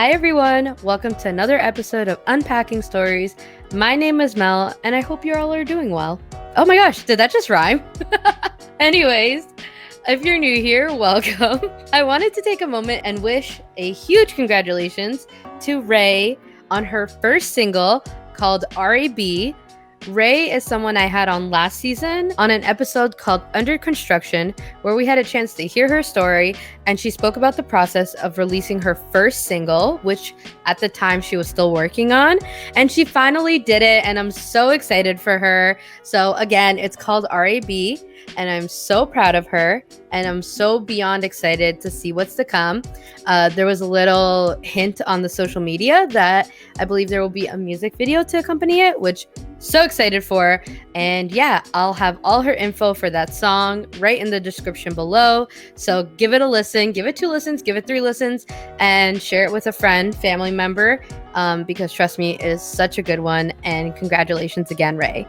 Hi everyone, welcome to another episode of Unpacking Stories. My name is Mel, and I hope you all are doing well. Oh my gosh, did that just rhyme? Anyways, if you're new here, welcome. I wanted to take a moment and wish a huge congratulations to R.A.B on her first single called R.A.B. R.A.B is someone I had on last season on an episode called Under Construction, where we had a chance to hear her story, and she spoke about the process of releasing her first single, which at the time she was still working on, and she finally did it, and I'm so excited for her. So again, it's called R.A.B, and I'm so proud of her, and I'm so beyond excited to see what's to come. There was a little hint on the social media that I believe there will be a music video to accompany it, which so excited for. And yeah, I'll have all her info for that song right in the description below. So give it a listen, give it 2 listens, give it 3 listens, and share it with a friend, family member, because trust me, it is such a good one. And congratulations again, R.A.B.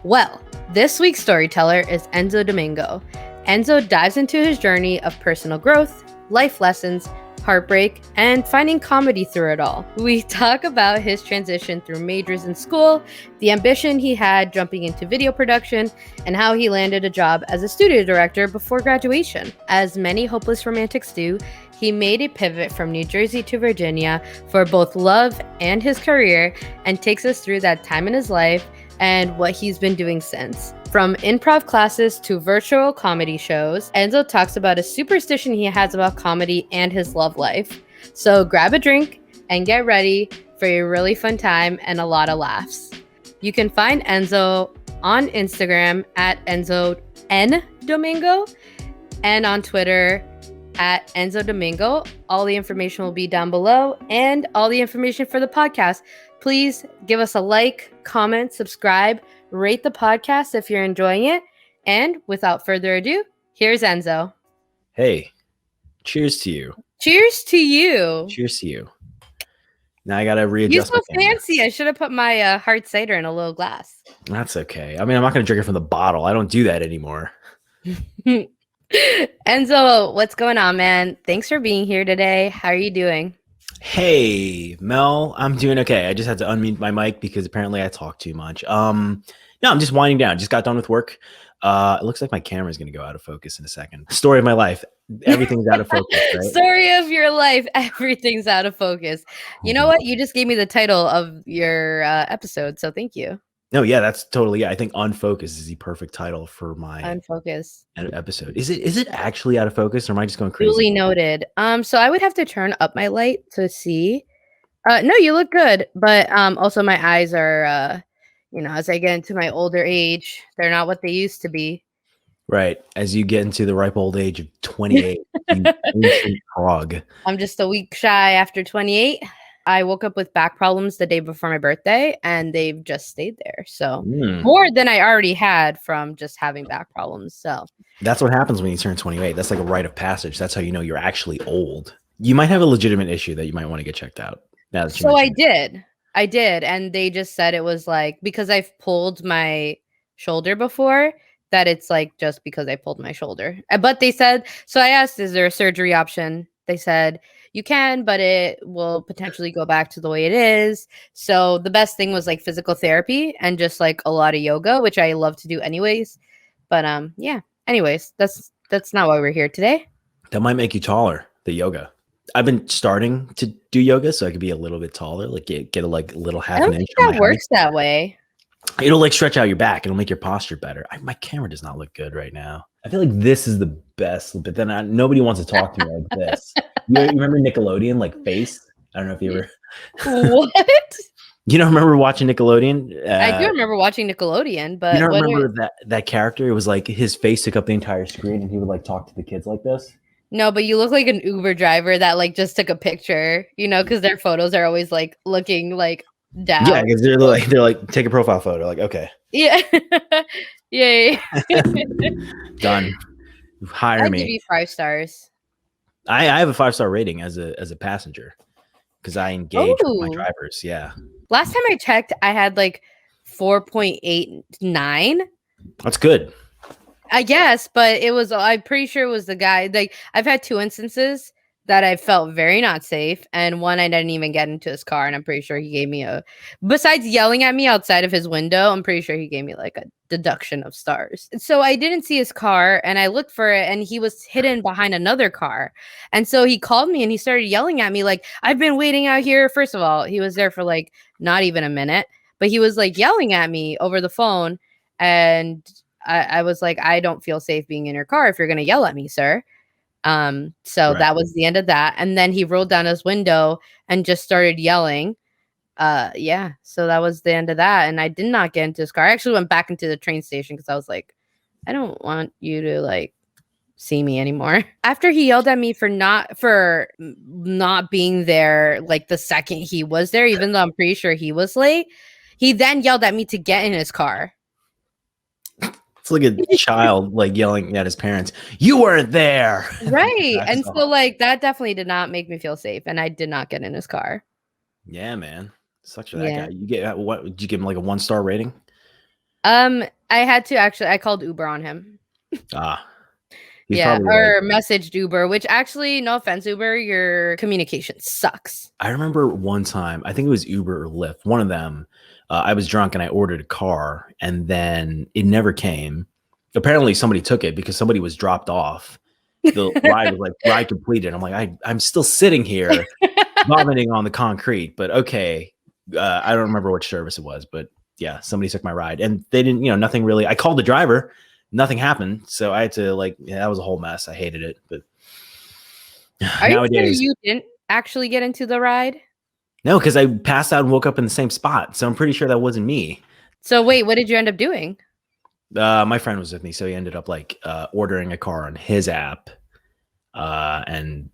Well, this week's storyteller is Enzo Domingo. Enzo dives into his journey of personal growth, life lessons, heartbreak, and finding comedy through it all. We talk about his transition through majors in school, the ambition he had jumping into video production, and how he landed a job as a studio director before graduation. As many hopeless romantics do, he made a pivot from New Jersey to Virginia for both love and his career, and takes us through that time in his life and what he's been doing since. From improv classes to virtual comedy shows, Enzo talks about a superstition he has about comedy and his love life. So grab a drink and get ready for a really fun time and a lot of laughs. You can find Enzo on Instagram at Enzo N Domingo and on Twitter at Enzo Domingo. All the information will be down below, and all the information for the podcast. Please give us a like, comment, subscribe, rate the podcast if you're enjoying it. And without further ado, here's Enzo. Hey, cheers to you. Cheers to you. Cheers to you. Now I gotta readjust. You're so fancy. I should have put my hard cider in a little glass. That's okay. I mean, I'm not gonna drink it from the bottle. I don't do that anymore. Enzo, what's going on, man? Thanks for being here today. How are you doing? Hey, Mel, I'm doing okay. I just had to unmute my mic because apparently I talk too much. No, I'm just winding down. Just got done with work. It looks like my camera is going to go out of focus in a second. Story of my life. Everything's out of focus, right? Story of your life. Everything's out of focus. You know what? You just gave me the title of your episode, so thank you. No, yeah, that's totally. Yeah, I think Unfocus is the perfect title for my Unfocus episode. Is it actually out of focus, or am I just going crazy? Duly noted. So I would have to turn up my light to see. No, you look good, but also my eyes are, as I get into my older age, they're not what they used to be. Right, as you get into the ripe old age of 28, you ancient frog. I'm just a week shy after 28. I woke up with back problems the day before my birthday, and they've just stayed there. So more than I already had from just having back problems. So that's what happens when you turn 28. That's like a rite of passage. That's how you know you're actually old. You might have a legitimate issue that you might want to get checked out. So I did. And they just said it was like, because I've pulled my shoulder before, that it's like just because I pulled my shoulder. But they said, so I asked, is there a surgery option? They said, you can, but it will potentially go back to the way it is. So the best thing was like physical therapy and just like a lot of yoga, which I love to do anyways. But yeah, anyways, that's not why we're here today. That might make you taller, the yoga. I've been starting to do yoga so I could be a little bit taller, like get a like little half an inch. I don't think that works that way. It'll like stretch out your back. It'll make your posture better. My camera does not look good right now. I feel like this is the best, but then nobody wants to talk to me like this. You remember Nickelodeon, like Face? I don't know if you ever. What? You don't remember watching Nickelodeon? I do remember watching Nickelodeon, but you don't remember that character? It was like his face took up the entire screen, and he would like talk to the kids like this. No, but you look like an Uber driver that like just took a picture, because their photos are always like looking like down. Yeah, because they're like take a profile photo. Like, okay. Yeah. Yay. Done. Hire me. I'd give you 5 stars. I have a 5-star rating as a passenger because I engage with my drivers. Yeah. Last time I checked, I had like 4.89. That's good. I guess, but I'm pretty sure it was the guy. Like, I've had 2 instances that I felt very not safe, and one I didn't even get into his car, and I'm pretty sure he gave me a besides yelling at me outside of his window, I'm pretty sure he gave me like a deduction of stars. So I didn't see his car and I looked for it and he was hidden behind another car. And so he called me and he started yelling at me like, "I've been waiting out here." First of all, he was there for like not even a minute, but he was like yelling at me over the phone, and I was like, "I don't feel safe being in your car if you're gonna yell at me, sir." So Right. that was the end of that, and then he rolled down his window and just started yelling. Yeah, so that was the end of that, and I did not get into his car. I actually went back into the train station because I was like, "I don't want you to, like, see me anymore." After he yelled at me for not being there, like, the second he was there, even though I'm pretty sure he was late, he then yelled at me to get in his car. It's like a child like yelling at his parents, "You weren't there." Right, That's and so, all. like, that definitely did not make me feel safe, and I did not get in his car. Yeah, man. Sucks for that guy. Yeah. You get what? Did you give him like a 1-star rating? I had to actually I called Uber on him. Ah, he's Yeah, probably like. or messaged Uber, which actually, no offense, Uber, your communication sucks. I remember one time, I think it was Uber or Lyft, one of them. I was drunk and I ordered a car, and then it never came. Apparently, somebody took it because somebody was dropped off. The ride was like ride completed. I'm like, I'm still sitting here vomiting on the concrete, but okay. I don't remember which service it was, but yeah, somebody took my ride, and they didn't, nothing really. I called the driver, nothing happened, so I had to like, yeah, that was a whole mess. I hated it, but Are you sure nowadays, you didn't actually get into the ride? no, because I passed out and woke up in the same spot, so I'm pretty sure that wasn't me. So wait, what did you end up doing? My friend was with me, so he ended up like ordering a car on his app, and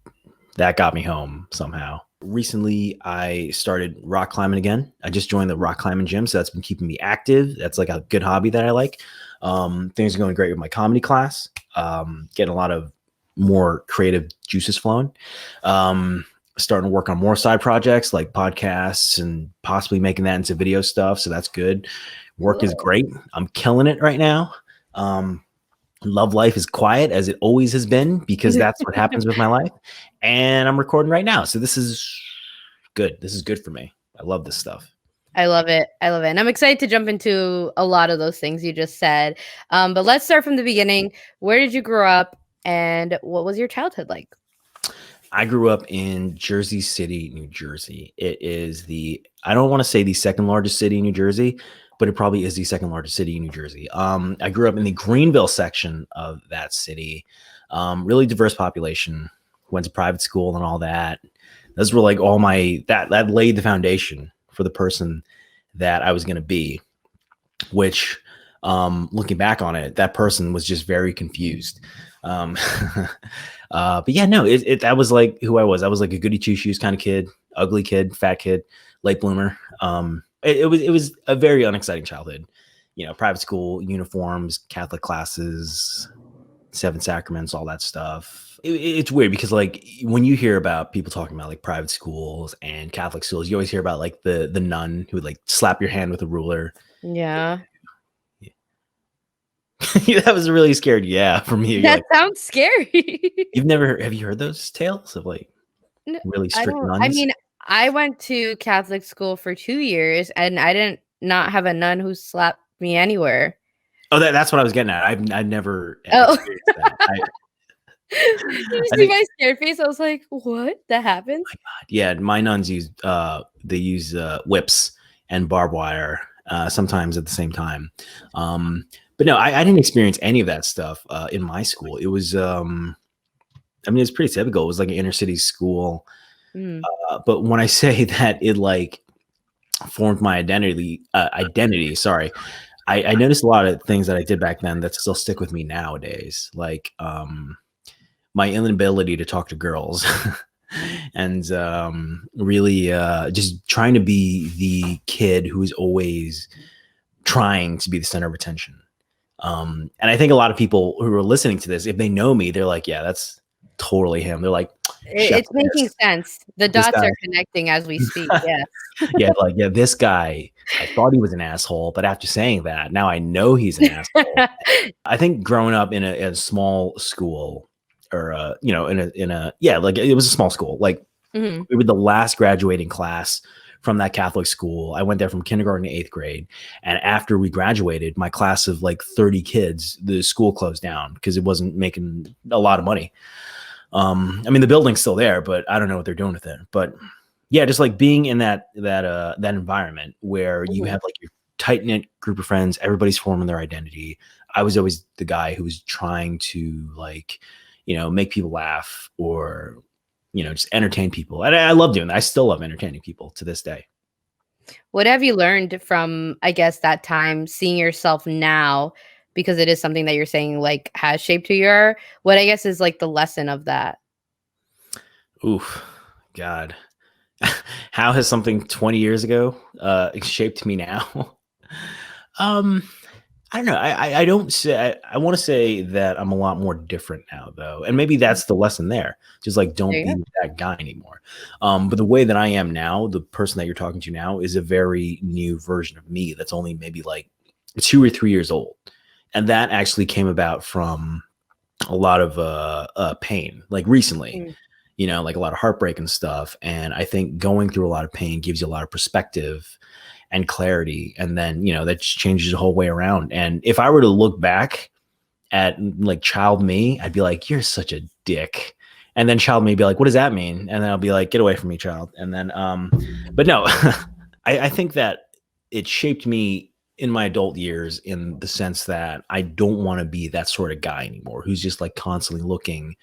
that got me home somehow. Recently, I started rock climbing again. I just joined the rock climbing gym, so that's been keeping me active. That's like a good hobby that I like. Things are going great with my comedy class. Getting a lot of more creative juices flowing. Starting to work on more side projects like podcasts and possibly making that into video stuff. So that's good. Work is Cool. great. I'm killing it right now. Love life is quiet as it always has been because that's what happens with my life. And I'm recording right now. So this is good. This is good for me. I love this stuff. I love it. I love it. And I'm excited to jump into a lot of those things you just said. But let's start from the beginning. Where did you grow up and what was your childhood like? I grew up in Jersey City, New Jersey. It is I don't want to say the second largest city in New Jersey, but it probably is the second largest city in New Jersey. I grew up in the Greenville section of that city. Really diverse population. Went to private school and all that. Those were like all that laid the foundation for the person that I was going to be, which, looking back on it, that person was just very confused. Um, but yeah, no, that was like who I was. I was like a goody two shoes kind of kid, ugly kid, fat kid, late bloomer. It was a very unexciting childhood. Private school, uniforms, Catholic classes, seven sacraments, all that stuff. It's weird because like when you hear about people talking about like private schools and Catholic schools, you always hear about like the nun who would like slap your hand with a ruler. Yeah. That was really scared. Yeah, for me. You're That like, sounds scary. have you heard those tales of like No, really I strict don't I nuns? mean, I went to Catholic school for 2 years, and I didn't not have a nun who slapped me anywhere. Oh, that's what I was getting at. I've never Oh. experienced that. Did you I see think, my scared face? I was like, "What? That happens?" yeah, my nuns use whips and barbed wire sometimes at the same time. But no, I didn't experience any of that stuff in my school. It was I mean, it's pretty typical. It was like an inner city school. Mm. But when I say that it like formed my identity, sorry, I noticed a lot of things that I did back then that still stick with me nowadays. Like my inability to talk to girls and really just trying to be the kid who is always trying to be the center of attention. And I think a lot of people who are listening to this, if they know me, they're like, yeah, that's totally him. They're like, chef It's making sense. The this dots guy. are connecting as we speak, yes. Yeah, like, yeah, this guy, I thought he was an asshole, but after saying that, now I know he's an asshole. I think growing up in a small school or yeah, like it was a small school. Like Hmm. we were the last graduating class from that Catholic school. I went there from kindergarten to 8th grade. And after we graduated, my class of like 30 kids, the school closed down because it wasn't making a lot of money. I mean, the building's still there, but I don't know what they're doing with it. But yeah, just like being in that environment where you Hmm. have like your tight knit group of friends, everybody's forming their identity. I was always the guy who was trying to like, make people laugh or, just entertain people. And I love doing that. I still love entertaining people to this day. What have you learned from, I guess, that time, seeing yourself now? Because it is something that you're saying like has shaped who you are. What I guess is like the lesson of that. Oof, God. How has something 20 years ago shaped me now? um, I don't know. I don't say I want to say that I'm a lot more different now, though, and maybe that's the lesson there. Just like There don't you be go. that guy anymore. But the way that I am now, the person that you're talking to now, is a very new version of me. That's only maybe like 2 or 3 years old, and that actually came about from a lot of pain, like recently. Mm. Like a lot of heartbreak and stuff. And I think going through a lot of pain gives you a lot of perspective and clarity. And then, that just changes the whole way around. And if I were to look back at like child me, I'd be like, you're such a dick. And then child me be like, what does that mean? And then I'll be like, get away from me, child. And then, but no, I think that it shaped me in my adult years in the sense that I don't want to be that sort of guy anymore who's just like constantly looking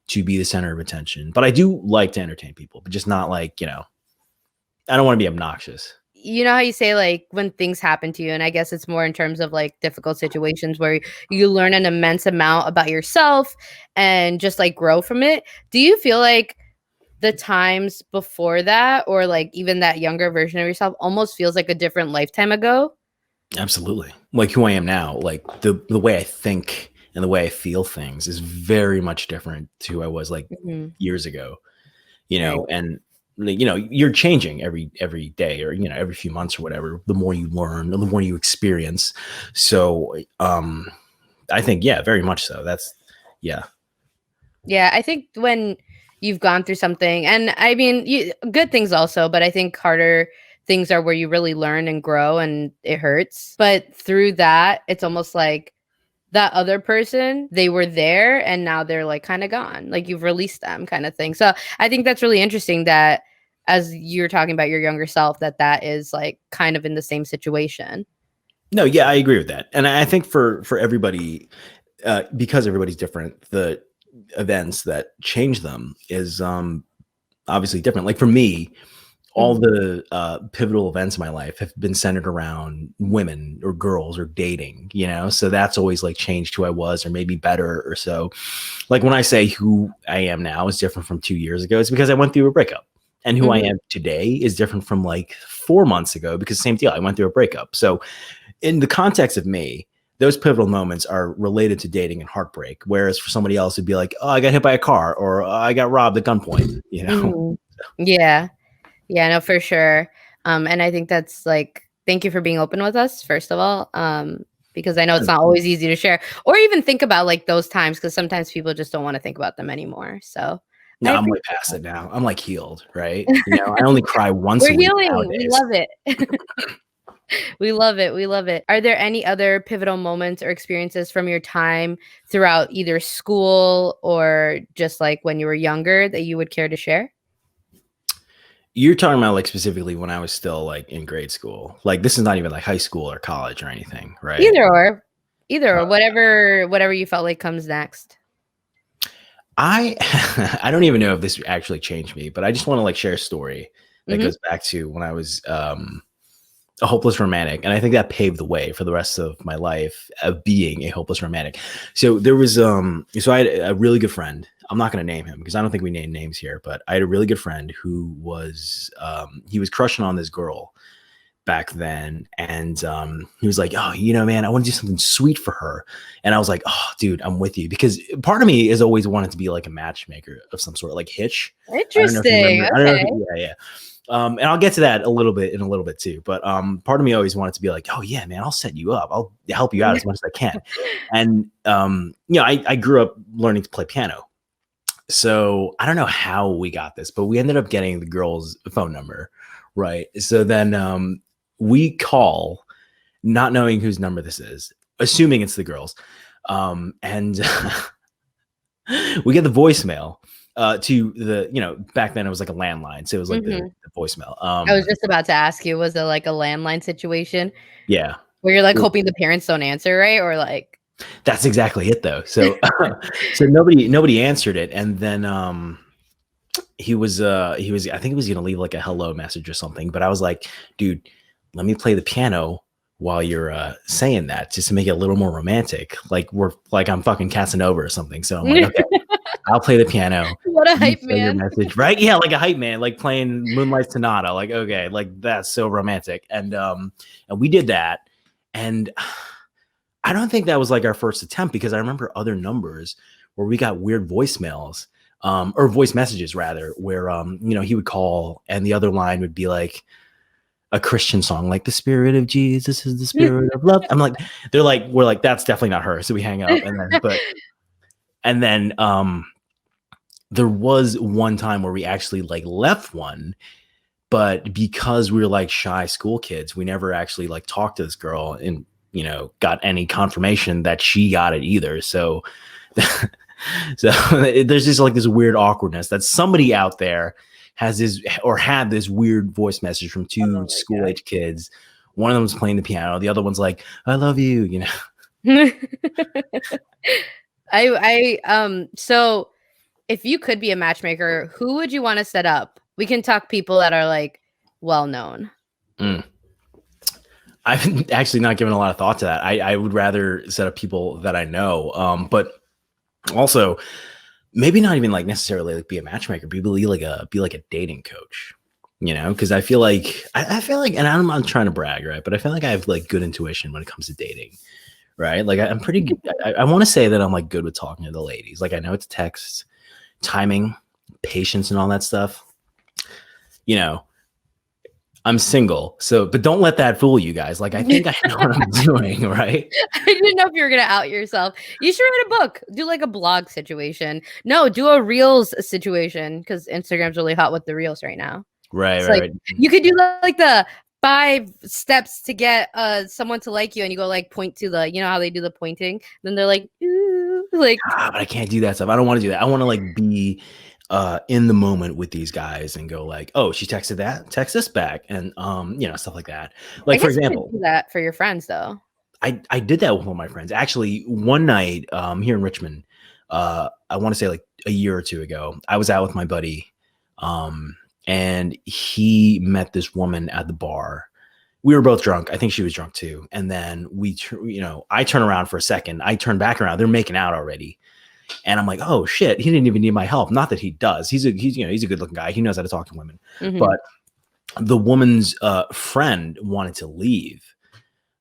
to be the center of attention. But I do like to entertain people, but just not like, I don't want to be obnoxious. You know how you say like when things happen to you, and I guess it's more in terms of like difficult situations where you learn an immense amount about yourself and just like grow from it. Do you feel like the times before that, or like even that younger version of yourself, almost feels like a different lifetime ago? Absolutely. Like who I am now, like the way I think and the way I feel things is very much different to who I was like Mhm. years ago, Right. and like, you're changing every day or, every few months or whatever, the more you learn, the more you experience. So, I think, yeah, very much so. That's, yeah. Yeah, I think when you've gone through something, and I mean, good things also, but I think harder things are where you really learn and grow and it hurts. But through that, it's almost like that other person, they were there and now they're like kind of gone. Like you've released them kind of thing. So I think that's really interesting that as you're talking about your younger self, that is like kind of in the same situation. No, yeah, I agree with that. And I think for everybody, because everybody's different, the events that change them is obviously different. Like for me, all Mhm. the pivotal events in my life have been centered around women or girls or dating, so that's always like changed who I was or maybe better or so. Like when I say who I am now is different from 2 years ago, it's because I went through a breakup. And who I Mhm. am today is different from like 4 months ago because same deal. I went through a breakup. So in the context of me, those pivotal moments are related to dating and heartbreak. Whereas for somebody else, it'd be like, oh, I got hit by a car or I got robbed at gunpoint. Mhm. Yeah. Yeah, no, for sure. And I think that's like, thank you for being open with us, first of all. Because I know it's not always easy to share or even think about like those times because sometimes people just don't want to think about them anymore. So I No, I'm way appreciate past it now. I'm like healed, right? that. I only cry once a We're week healing. We nowadays. love it. We love it. We love it. Are there any other pivotal moments or experiences from your time throughout either school or just like when you were younger that you would care to share? You're talking about like specifically when I was still like in grade school. Like this is not even like high school or college or anything, right? Either or. Either Uh, or, whatever you felt like comes next. I I don't even know if this actually changed me, but I just want to like share a story that Mhm. goes back to when I was a hopeless romantic, and I think that paved the way for the rest of my life of being a hopeless romantic. So there was so I had a really good friend. I'm not going to name him because I don't think we name names here, but I had a really good friend who was he was crushing on this girl back then, and he was like, oh, man, I want to do something sweet for her. And I was like, oh, dude, I'm with you, because part of me has always wanted to be like a matchmaker of some sort, like Hitch. I don't know if you Interesting. remember. I don't know if Okay. yeah. And I'll get to that in a little bit too. But part of me always wanted to be like, oh yeah, man, I'll set you up. I'll help you out as much as I can. And I grew up learning to play piano. So I don't know how we got this, but we ended up getting the girl's phone number, right? So then we call, not knowing whose number this is, assuming it's the girl's, and we get the voicemail to the, back then it was like a landline, so it was like the voicemail. I was just about to ask you, was it like a landline situation Yeah, where you're like hoping the parents don't answer, right? Or like that's exactly it though. So so nobody answered it, and then he was I think he was gonna leave like a hello message or something, but I was like, dude, let me play the piano while you're saying that, just to make it a little more romantic, like I'm fucking Casanova or something. So I'm like, okay, I'll play the piano. What a hype Say your man. message, right? Yeah, like a hype man, like playing Moonlight Sonata. Like, okay, like that's so romantic. And we did that. And I don't think that was like our first attempt, because I remember other numbers where we got weird voicemails, or voice messages rather, where he would call and the other line would be like a Christian song, like the spirit of Jesus is the spirit of love. I'm like, we're like, that's definitely not her. So we hang up, and then there was one time where we actually like left one, but because we were like shy school kids, we never actually like talked to this girl and, got any confirmation that she got it either. So, so there's just like this weird awkwardness that somebody out there has this, or had this weird voice message from two school age kids. One of them was playing the piano. The other one's like, I love you, So if you could be a matchmaker, who would you want to set up? We can talk people that are like well known. I've actually not given a lot of thought to that. I would rather set up people that I know, but also maybe not even like necessarily like be a matchmaker, be like a dating coach, because I feel like and I'm not trying to brag, right, but I feel like I have like good intuition when it comes to dating, right? Like I'm pretty good. I want to say that I'm like good with talking to the ladies. Like I know it's text, timing, patience, and all that stuff. I'm single, but don't let that fool you guys. Like I think I know what I'm doing, right? I didn't know if you were gonna out yourself. You should write a book. Do like a blog situation. No, do a reels situation, because Instagram's really hot with the reels right now. Right, it's right, like, right. You could do like the 5 steps to get someone to like you, and you go like point to the, how they do the pointing. Then they're like, ooh, like. But I can't do that stuff. I don't want to do that. I want to like be in the moment with these guys and go like, oh, she texted that, text this back, and stuff like that. Like for example, you do that for your friends though. I did that with one of my friends actually one night here in Richmond. I want to say like a year or two ago. I was out with my buddy, and he met this woman at the bar. We were both drunk. I think she was drunk too. And then I turn around for a second. I turn back around. They're making out already. And I'm like, oh shit, he didn't even need my help. Not that he does. He's a good looking guy. He knows how to talk to women. But the woman's friend wanted to leave.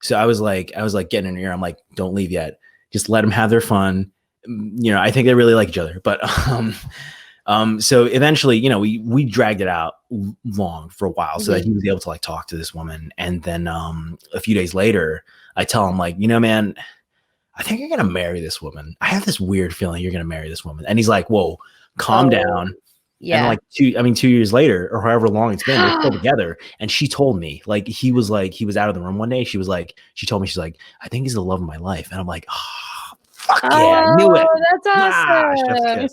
So I was like getting in her ear. I'm like, don't leave yet. Just let them have their fun. I think they really like each other. But so eventually, we dragged it out long for a while so that he was able to like talk to this woman. And then a few days later, I tell him like, man, I think you're going to marry this woman. I have this weird feeling you're going to marry this woman. And he's like, whoa, calm down. Yeah. And like 2 years later, or however long it's been, we're still together. And she told me, like, he was out of the room one day. She told me, she's like, I think he's the love of my life. And I'm like, oh, fuck yeah, I knew it. That's awesome.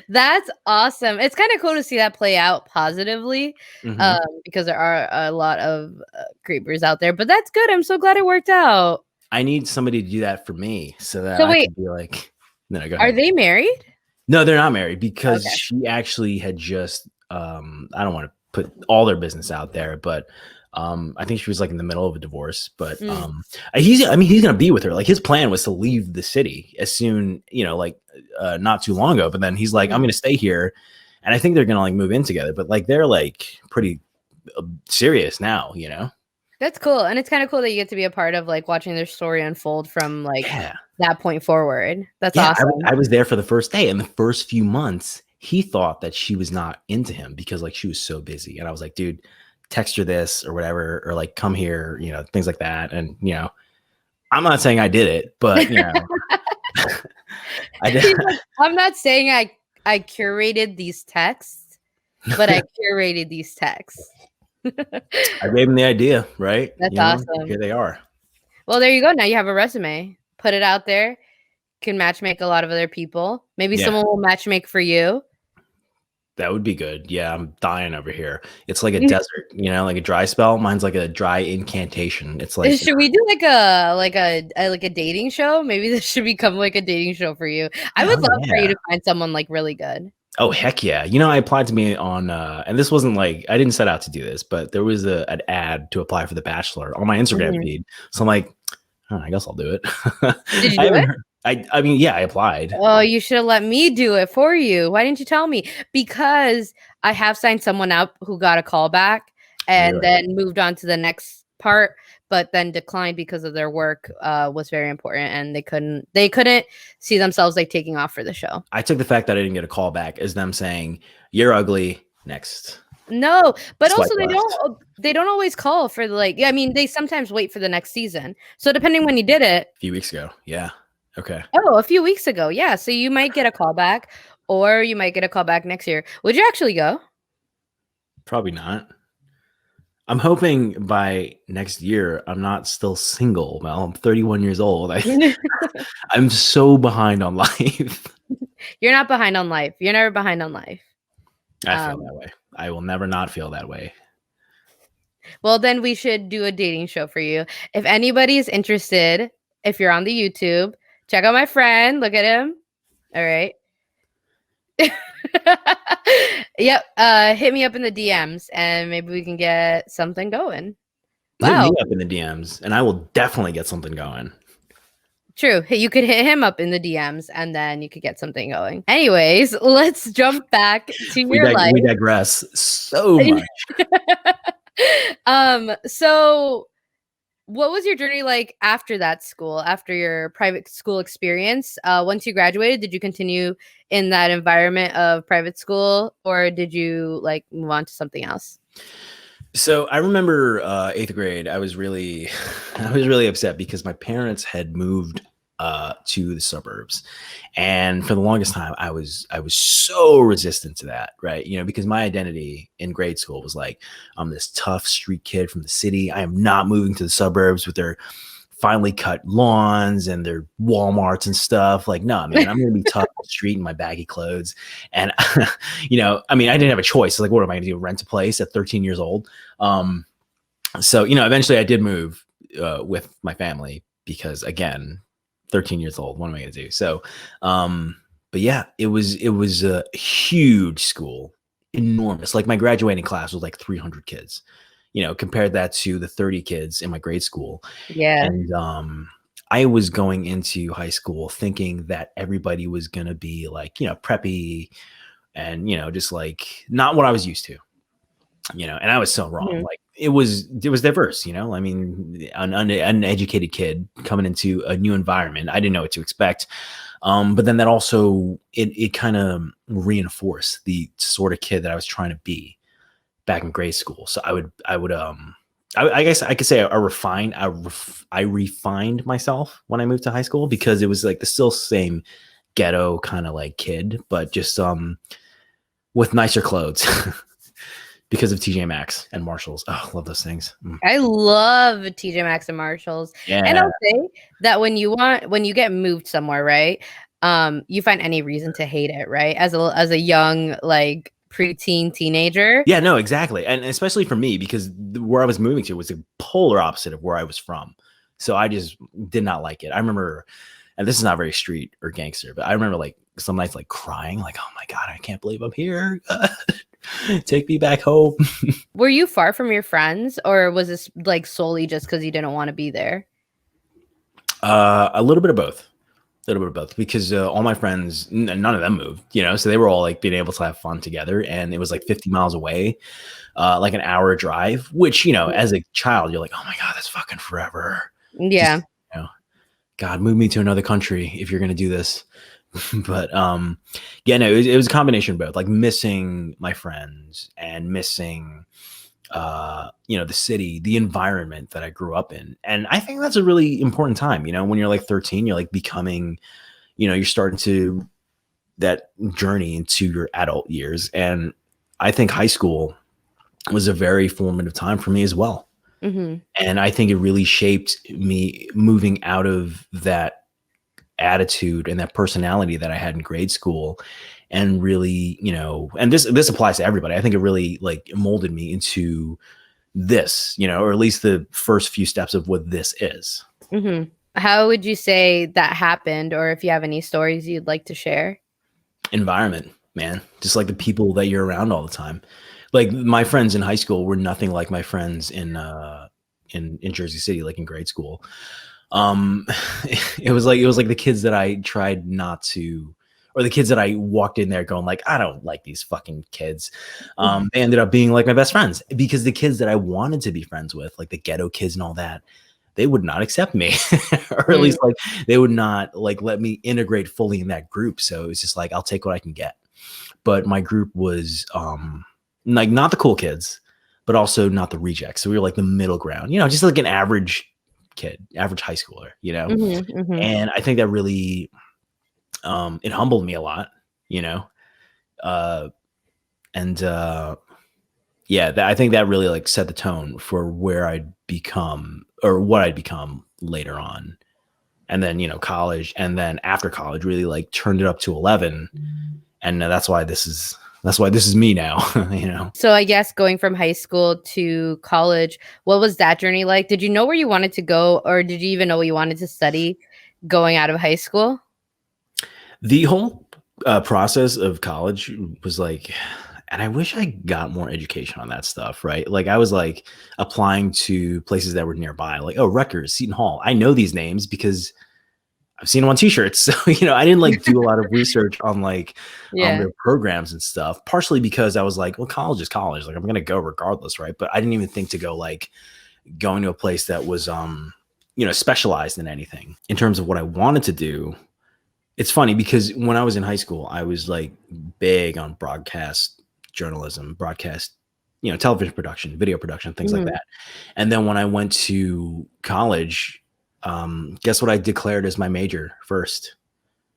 That's awesome. It's kind of cool to see that play out positively, because there are a lot of creepers out there, but that's good. I'm so glad it worked out. I need somebody to do that for me so that I can be like, no, go ahead. Are they married? No, they're not married, because she actually had just, I don't want to put all their business out there, but I think she was like in the middle of a divorce, but he's going to be with her. Like his plan was to leave the city as soon, not too long ago, but then he's like, I'm going to stay here. And I think they're going to like move in together, but like, they're like pretty serious now, That's cool. And it's kind of cool that you get to be a part of like watching their story unfold from like that point forward. That's awesome. I was there for the first day, and the first few months he thought that she was not into him because like she was so busy. And I was like, dude, text her this or whatever, or like come here, things like that. And I'm not saying I did it, but I did. He's like, I'm not saying I curated these texts, but I curated these texts. I gave them the idea, right? That's You know, awesome. here they are. Well, there you go. Now you have a resume. Put it out there. Can matchmake a lot of other people. Maybe Yeah, someone will matchmake for you. that would be good. Yeah, I'm dying over here. It's like a desert, you know, like a dry spell. Mine's like a dry incantation. It's like, Should we do like a dating show? Maybe this should become like a dating show for you. I would oh love for you yeah. to find someone like really good. Oh heck yeah. You know, I applied to be on and this wasn't like I didn't set out to do this, but there was an ad to apply for The Bachelor on my Instagram Mhm. feed. So I'm like, oh, I guess I'll do it. Did you I do haven't it? heard I mean, yeah, I applied. Oh, you should have let me do it for you. Why didn't you tell me? Because I have signed someone up who got a call back and Really. then moved on to the next part, but then declined because of their work was very important and they couldn't see themselves like taking off for the show. I took the fact that I didn't get a call back as them saying, you're ugly. Next. No, but Swipe also they left. don't always call for I mean, they sometimes wait for the next season. So depending when you did it, A few weeks ago. Yeah. Okay. oh, a few weeks ago. Yeah, so you might get a call back or you might get a call back next year. Would you actually go? Probably not. I'm hoping by next year I'm not still single. Well, I'm 31 years old. I'm so behind on life. You're not behind on life. You're never behind on life. I feel that way. I will never not feel that way. Well, then we should do a dating show for you. If anybody's interested, if you're on the YouTube, check out my friend. Look at him. All right. Yep. Hit me up in the DMs and maybe we can get something going. Hit Wow. me up in the DMs and I will definitely get something going. True. You could hit him up in the DMs and then you could get something going. Anyways, let's jump back to your life. We digress so much. So what was your journey like after that school, after your private school experience? Once you graduated, did you continue in that environment of private school or did you like move on to something else? So I remember 8th grade. I was really upset because my parents had moved to the suburbs, and for the longest time, I was so resistant to that, right? You know, because my identity in grade school was like, I'm this tough street kid from the city. I am not moving to the suburbs with their finely cut lawns and their Walmarts and stuff. Like, no, man, I'm gonna be tough on the street in my baggy clothes. And you know, I mean, I didn't have a choice. Like, what am I gonna do? Rent a place at 13 years old? So you know, eventually I did move with my family because again, 13 years old. What am I gonna do? So, but yeah, it was a huge school, enormous. Like my graduating class was like 300 kids. You know, compared that to the 30 kids in my grade school. Yeah. And I was going into high school thinking that everybody was going to be like, you know, preppy and, you know, just like not what I was used to, you know, and I was so wrong. Mhm. Like it was diverse, you know, I mean, an uneducated kid coming into a new environment. I didn't know what to expect. But then that also, it kind of reinforced the sort of kid that I was trying to be back in grade school. So I guess I could say I refined myself when I moved to high school because it was like the still same ghetto kind of like kid, but just with nicer clothes because of TJ Maxx and Marshalls. Oh, love those things. I love TJ Maxx and Marshalls. Yeah. And I'll say that when you get moved somewhere, right? You find any reason to hate it, right? As a young like preteen teenager. Yeah, no, exactly. And especially for me, because where I was moving to was the polar opposite of where I was from. So I just did not like it. I remember, and this is not very street or gangster, but I remember like some nights like crying, like, oh my God, I can't believe I'm here. Take me back home. Were you far from your friends or was this like solely just because you didn't want to be there? A little bit of both. A little bit of both because all my friends, none of them moved, you know, so they were all like being able to have fun together. And it was like 50 miles away, like an hour drive, which, you know, as a child, you're like, oh my God, that's fucking forever. Yeah. Just, you know, God, move me to another country if you're going to do this. But yeah, no, it was a combination of both, like missing my friends and missing you know, the city, the environment that I grew up in. And I think that's a really important time, you know, when you're like 13, you're like becoming, you're starting to that journey into your adult years. And I think high school was a very formative time for me as well. Mm-hmm. And I think it really shaped me moving out of that attitude and that personality that I had in grade school. And really, and this applies to everybody. I think it really like molded me into this, or at least the first few steps of what this is. Mm-hmm. How would you say that happened, or if you have any stories you'd like to share? Environment, man. Just like the people that you're around all the time. Like my friends in high school were nothing like my friends in Jersey City, like in grade school. Um, it was like the kids that I tried not to, or the kids that I walked in there going like, I don't like these fucking kids. They ended up being like my best friends, because the kids that I wanted to be friends with, like the ghetto kids and all that, they would not accept me, or at least like they would not like let me integrate fully in that group. So it was just like, I'll take what I can get. But my group was like not the cool kids, but also not the rejects. So we were like the middle ground, just like an average kid, average high schooler, Mm-hmm, mm-hmm. And I think that really it humbled me a lot, and yeah, I think that really like set the tone for where I'd become, or what I'd become later on. And then, college, and then after college really like turned it up to 11. And that's why this is me now. So I guess going from high school to college, what was that journey like? Did you know where you wanted to go, or did you even know what you wanted to study going out of high school? The whole process of college was like, and I wish I got more education on that stuff, right? Like I was like applying to places that were nearby, like, oh, Rutgers, Seton Hall. I know these names because I've seen them on t-shirts. So, I didn't like do a lot of research on like their programs and stuff, partially because I was like, well, college is college. Like I'm going to go regardless. Right. But I didn't even think to go like going to a place that was, specialized in anything in terms of what I wanted to do. It's funny because when I was in high school, I was like big on broadcast journalism, broadcast, television production, video production, things like that. And then when I went to college, guess what I declared as my major first?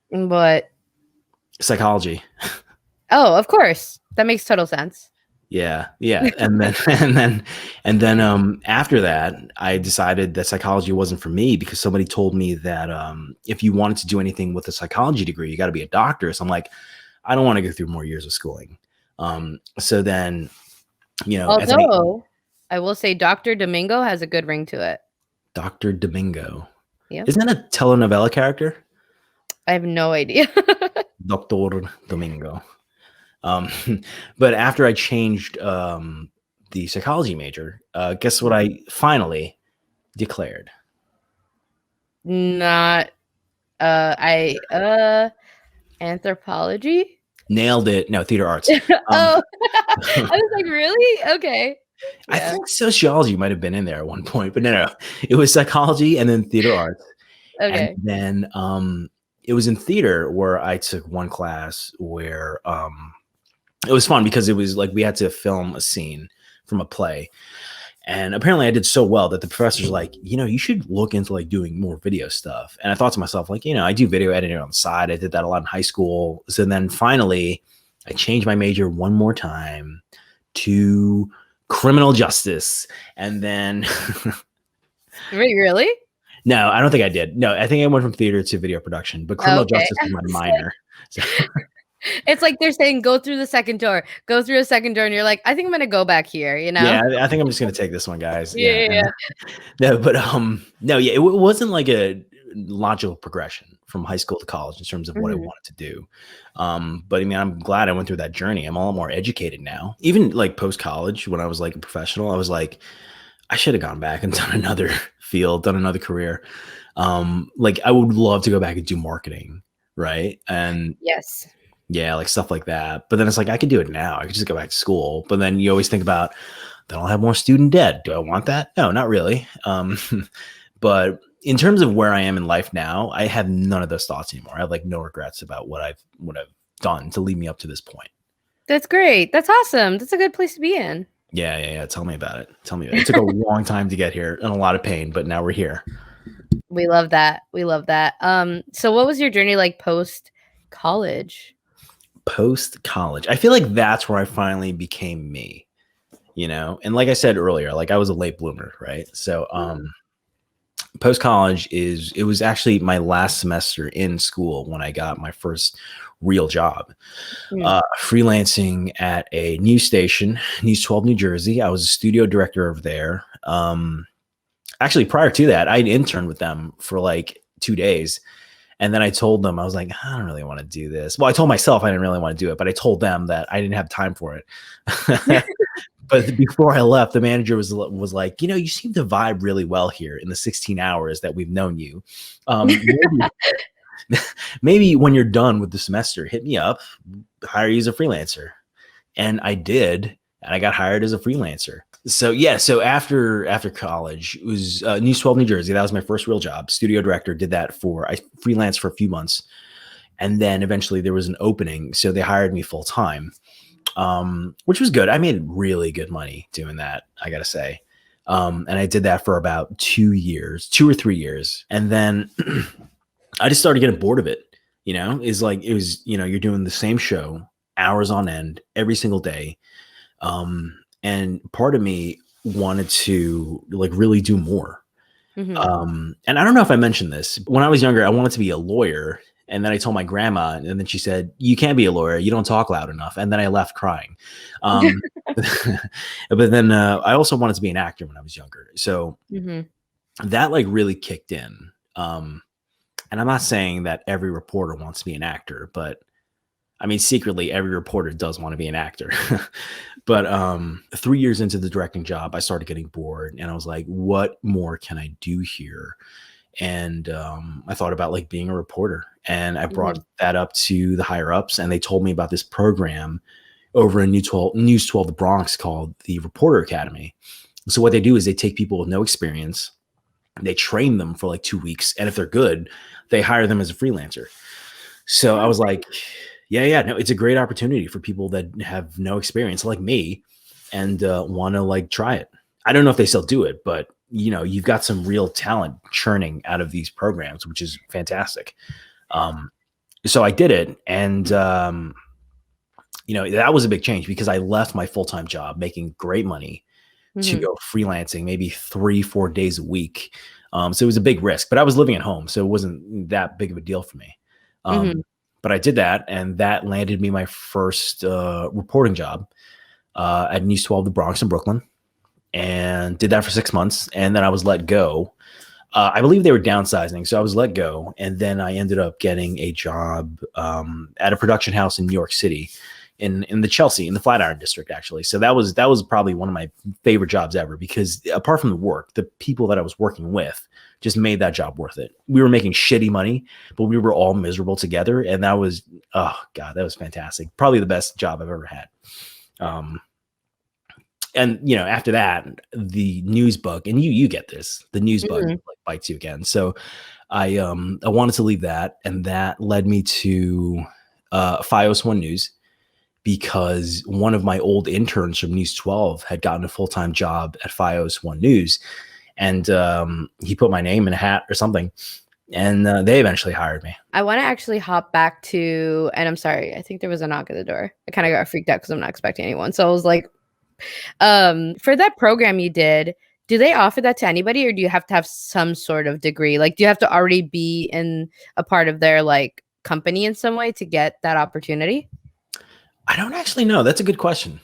What? Psychology. Oh, of course. That makes total sense. Yeah. And then after that, I decided that psychology wasn't for me, because somebody told me that if you wanted to do anything with a psychology degree, you got to be a doctor. So I'm like, I don't want to go through more years of schooling. So then, although I will say Dr. Domingo has a good ring to it. Dr. Domingo. Yeah. Isn't that a telenovela character? I have no idea. Dr. Domingo. But after I changed the psychology major, guess what I finally declared? Not anthropology. Nailed it. No, theater arts. Oh, I was like, really? Okay. I think sociology might have been in there at one point, but no. It was psychology and then theater arts. Okay. And then it was in theater where I took one class where it was fun because it was like we had to film a scene from a play. And apparently I did so well that the professor's like, you should look into like doing more video stuff. And I thought to myself, like, I do video editing on the side. I did that a lot in high school. So then finally I changed my major one more time to criminal justice. And then Wait, really? No, I don't think I did. No, I think I went from theater to video production, but criminal justice was my minor. So. It's like they're saying, go through the second door, go through a second door. And you're like, I think I'm going to go back here, Yeah, I think I'm just going to take this one, guys. Yeah. No, but no, yeah, it wasn't like a logical progression from high school to college in terms of what I wanted to do. But I mean, I'm glad I went through that journey. I'm a lot more educated now. Even like post-college, when I was like a professional, I was like, I should have gone back and done another field, done another career. Like I would love to go back and do marketing, right? And yes. Yeah, like stuff like that. But then it's like, I could do it now. I could just go back to school. But then you always think about, then I'll have more student debt. Do I want that? No, not really. But in terms of where I am in life now, I have none of those thoughts anymore. I have like no regrets about what I've done to lead me up to this point. That's great. That's awesome. That's a good place to be in. Yeah. Tell me about it. It took a long time to get here and a lot of pain, but now we're here. We love that. We love that. So what was your journey like post college? Post college, I feel like that's where I finally became me, you know? And like I said earlier, like I was a late bloomer, right? So, post college it was actually my last semester in school when I got my first real job, Mm. freelancing at a news station, News 12 New Jersey. I was a studio director over there. Actually, prior to that, I'd interned with them for like 2 days. And then I told them, I was like, I don't really want to do this. Well, I told myself I didn't really want to do it, but I told them that I didn't have time for it. But before I left, the manager was like, you know, you seem to vibe really well here in the 16 hours that we've known you. Maybe when you're done with the semester, hit me up, hire you as a freelancer. And I did, and I got hired as a freelancer. So yeah, so after college, it was News 12 New Jersey. That was my first real job. Studio director. Did that I freelanced for a few months, and then eventually there was an opening, so they hired me full time, which was good. I made really good money doing that, I gotta say. And I did that for about 2 or 3 years, and then I just started getting bored of it. You know, it was, you know, you're doing the same show hours on end every single day. And part of me wanted to like really do more. And I don't know if I mentioned this. When I was younger, I wanted to be a lawyer. And then I told my grandma, and then she said, you can't be a lawyer. You don't talk loud enough. And then I left crying. But then I also wanted to be an actor when I was younger. So that like really kicked in. And I'm not saying that every reporter wants to be an actor, but I mean, secretly, every reporter does want to be an actor. But 3 years into the directing job, I started getting bored, and I was like, what more can I do here? And I thought about like being a reporter, and I brought that up to the higher ups, and they told me about this program over in News 12 the Bronx called the Reporter Academy. So what they do is they take people with no experience, they train them for like 2 weeks, and if they're good, they hire them as a freelancer. So I was like, yeah, no, it's a great opportunity for people that have no experience like me and want to like try it. I don't know if they still do it, but you know, you've got some real talent churning out of these programs, which is fantastic. So I did it, and you know, that was a big change because I left my full-time job making great money to go freelancing maybe 3-4 days a week. So it was a big risk, but I was living at home, so it wasn't that big of a deal for me. But I did that, and that landed me my first reporting job at News 12 the Bronx in Brooklyn, and did that for 6 months, and then I was let go. I believe they were downsizing, so I was let go, and then I ended up getting a job at a production house in New York City, in the Chelsea, in the Flatiron district, actually. So that was probably one of my favorite jobs ever, because apart from the work, the people that I was working with just made that job worth it. We were making shitty money, but we were all miserable together, and that was, oh god, that was fantastic. Probably the best job I've ever had. And you know, after that, the news bug, and you get this, the news bug like bites you again. So I wanted to leave that, and that led me to Fios One News, because one of my old interns from News 12 had gotten a full-time job at Fios One News, and he put my name in a hat or something, and they eventually hired me. I want to actually hop back to, and I'm sorry, I think there was a knock at the door. I kind of got freaked out because I'm not expecting anyone. So I was like, for that program you did, do they offer that to anybody, or do you have to have some sort of degree? Like, do you have to already be in a part of their like company in some way to get that opportunity? I don't actually know. That's a good question.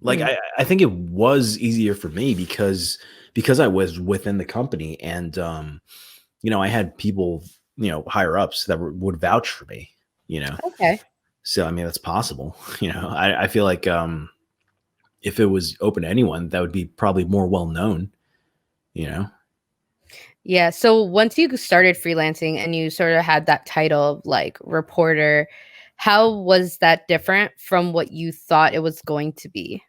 Like, I think it was easier for me because I was within the company, and you know, I had people, you know, higher ups that would vouch for me, you know. Okay. So I mean, that's possible. You know, I feel like if it was open to anyone, that would be probably more well known, you know. Yeah. So once you started freelancing and you sort of had that title of like reporter, how was that different from what you thought it was going to be?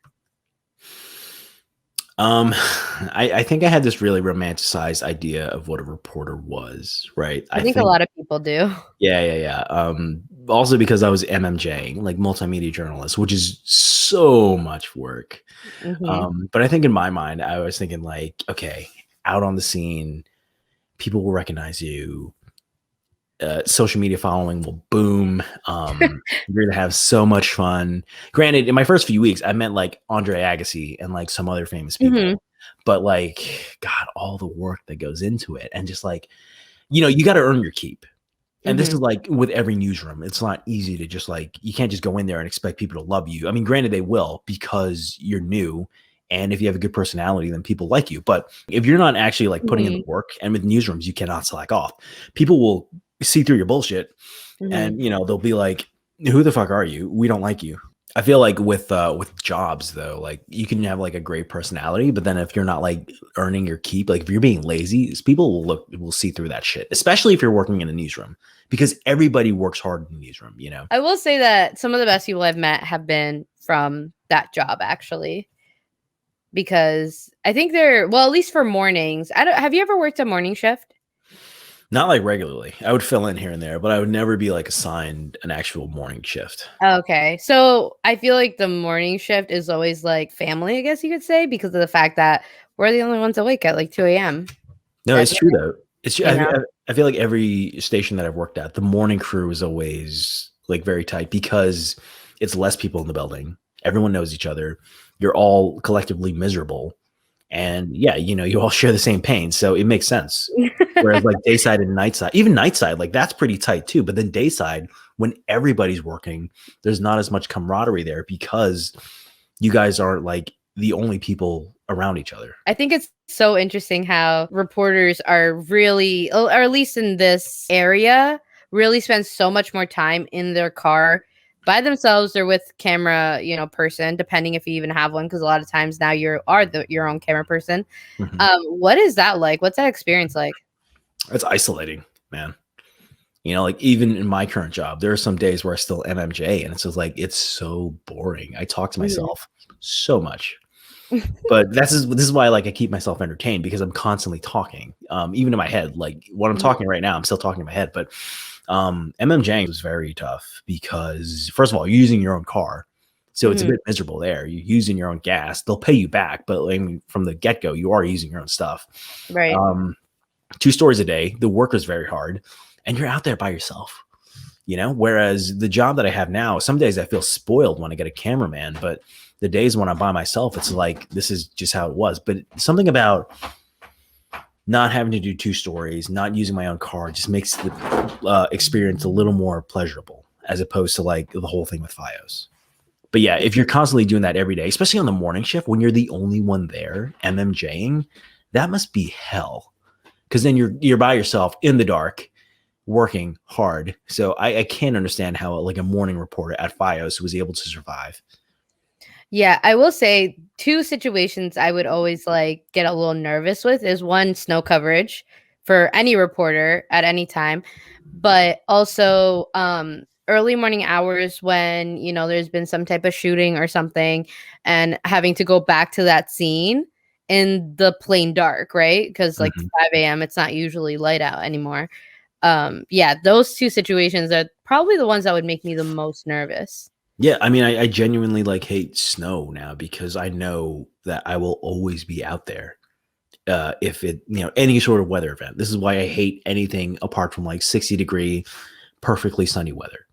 I think I had this really romanticized idea of what a reporter was, right? I think a lot of people do. Yeah. Also because I was MMJ, like multimedia journalist, which is so much work. But I think in my mind, I was thinking like, okay, out on the scene, people will recognize you. Social media following will boom. You're gonna have so much fun. Granted, in my first few weeks, I met like Andre Agassi and like some other famous Mhm. people, but like, God, all the work that goes into it, and just like, you got to earn your keep. And this Mhm. is like with every newsroom, it's not easy to just like, you can't just go in there and expect people to love you. I mean, granted, they will because you're new. And if you have a good personality, then people like you. But if you're not actually like putting in the Mhm. work, and with newsrooms, you cannot slack off. People will see through your bullshit, Mhm. and they'll be like, "Who the fuck are you? We don't like you." I feel like with jobs though, like you can have like a great personality, but then if you're not like earning your keep, like if you're being lazy, people will see through that shit, especially if you're working in a newsroom, because everybody works hard in the newsroom. I will say that some of the best people I've met have been from that job, actually, because I think they're well, at least for mornings. I don't. Have you ever worked a morning shift? Not like regularly. I would fill in here and there, but I would never be like assigned an actual morning shift. Okay. So I feel like the morning shift is always like family, I guess you could say, because of the fact that we're the only ones awake at like 2 a.m. No, That it's true though. It's you know. I feel like every station that I've worked at, the morning crew is always like very tight because it's less people in the building. Everyone knows each other. You're all collectively miserable. And yeah, you all share the same pain. So it makes sense. Whereas like dayside and nightside, even nightside, like that's pretty tight too. But then dayside, when everybody's working, there's not as much camaraderie there because you guys aren't like the only people around each other. I think it's so interesting how reporters are really, or at least in this area, really spend so much more time in their car by themselves or with camera, person, depending if you even have one, because a lot of times now your own camera person. Mhm. What is that like? What's that experience like? It's isolating, man. Like even in my current job, there are some days where I still MMJ, and it's just like it's so boring. I talk to Mhm. myself so much. But this is why like I keep myself entertained because I'm constantly talking. Even in my head. Like when I'm Mhm. talking right now, I'm still talking in my head. But MMJing was very tough because first of all, you're using your own car. So it's a Mhm. bit miserable there. You're using your own gas. They'll pay you back, but I mean, from the get-go, you are using your own stuff. Right. Um, 2 stories a day. The work is very hard, and you're out there by yourself. Whereas the job that I have now, some days I feel spoiled when I get a cameraman, but the days when I'm by myself, it's like this is just how it was. But something about not having to do 2 stories, not using my own car, just makes the experience a little more pleasurable as opposed to like the whole thing with FiOS. But yeah, if you're constantly doing that every day, especially on the morning shift when you're the only one there, MMJing, that must be hell. Because then you're by yourself in the dark, working hard. So I can't understand how like a morning reporter at FiOS was able to survive. Yeah, I will say two situations I would always like get a little nervous with is one, snow coverage for any reporter at any time, but also early morning hours when, there's been some type of shooting or something and having to go back to that scene in the plain dark, right? Because like Mhm. 5 a.m. it's not usually light out anymore. Yeah, those two situations are probably the ones that would make me the most nervous. Yeah, I mean, I genuinely like hate snow now because I know that I will always be out there. If it, any sort of weather event. This is why I hate anything apart from like 60-degree, perfectly sunny weather.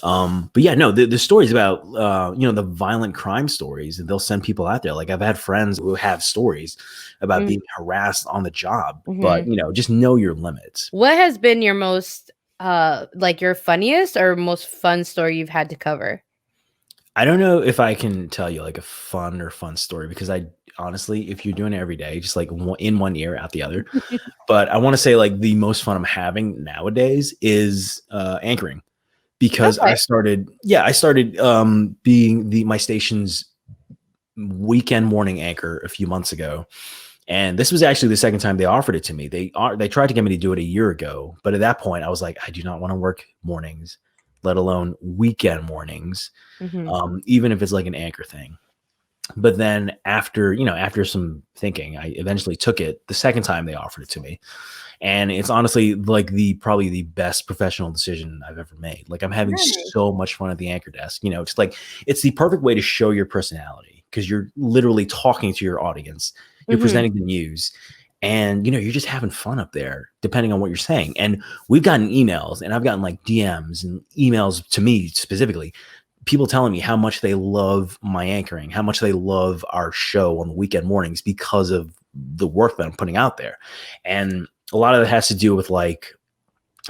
But yeah, no, the stories about, the violent crime stories, and they'll send people out there. Like I've had friends who have stories about being harassed on the job, but, Mm-hmm. just know your limits. What has been your most like your funniest or most fun story you've had to cover? I don't know if I can tell you like a fun story because I honestly, if you're doing it every day, just like in one ear, out the other. But I want to say like the most fun I'm having nowadays is anchoring because Okay. I started being my station's weekend morning anchor a few months ago. And this was actually the second time they offered it to me. They tried to get me to do it a year ago, but at that point I was like, I do not want to work mornings, let alone weekend mornings, Hmm. even if it's like an anchor thing. But then after some thinking, I eventually took it the second time they offered it to me. And it's honestly like probably the best professional decision I've ever made. Like I'm having Nice. so much fun at the anchor desk. It's like it's the perfect way to show your personality because you're literally talking to your audience. You're Hmm. presenting the news. And you're just having fun up there, depending on what you're saying. And we've gotten emails, and I've gotten like DMs and emails to me specifically, people telling me how much they love my anchoring, how much they love our show on the weekend mornings because of the work that I'm putting out there. And a lot of it has to do with like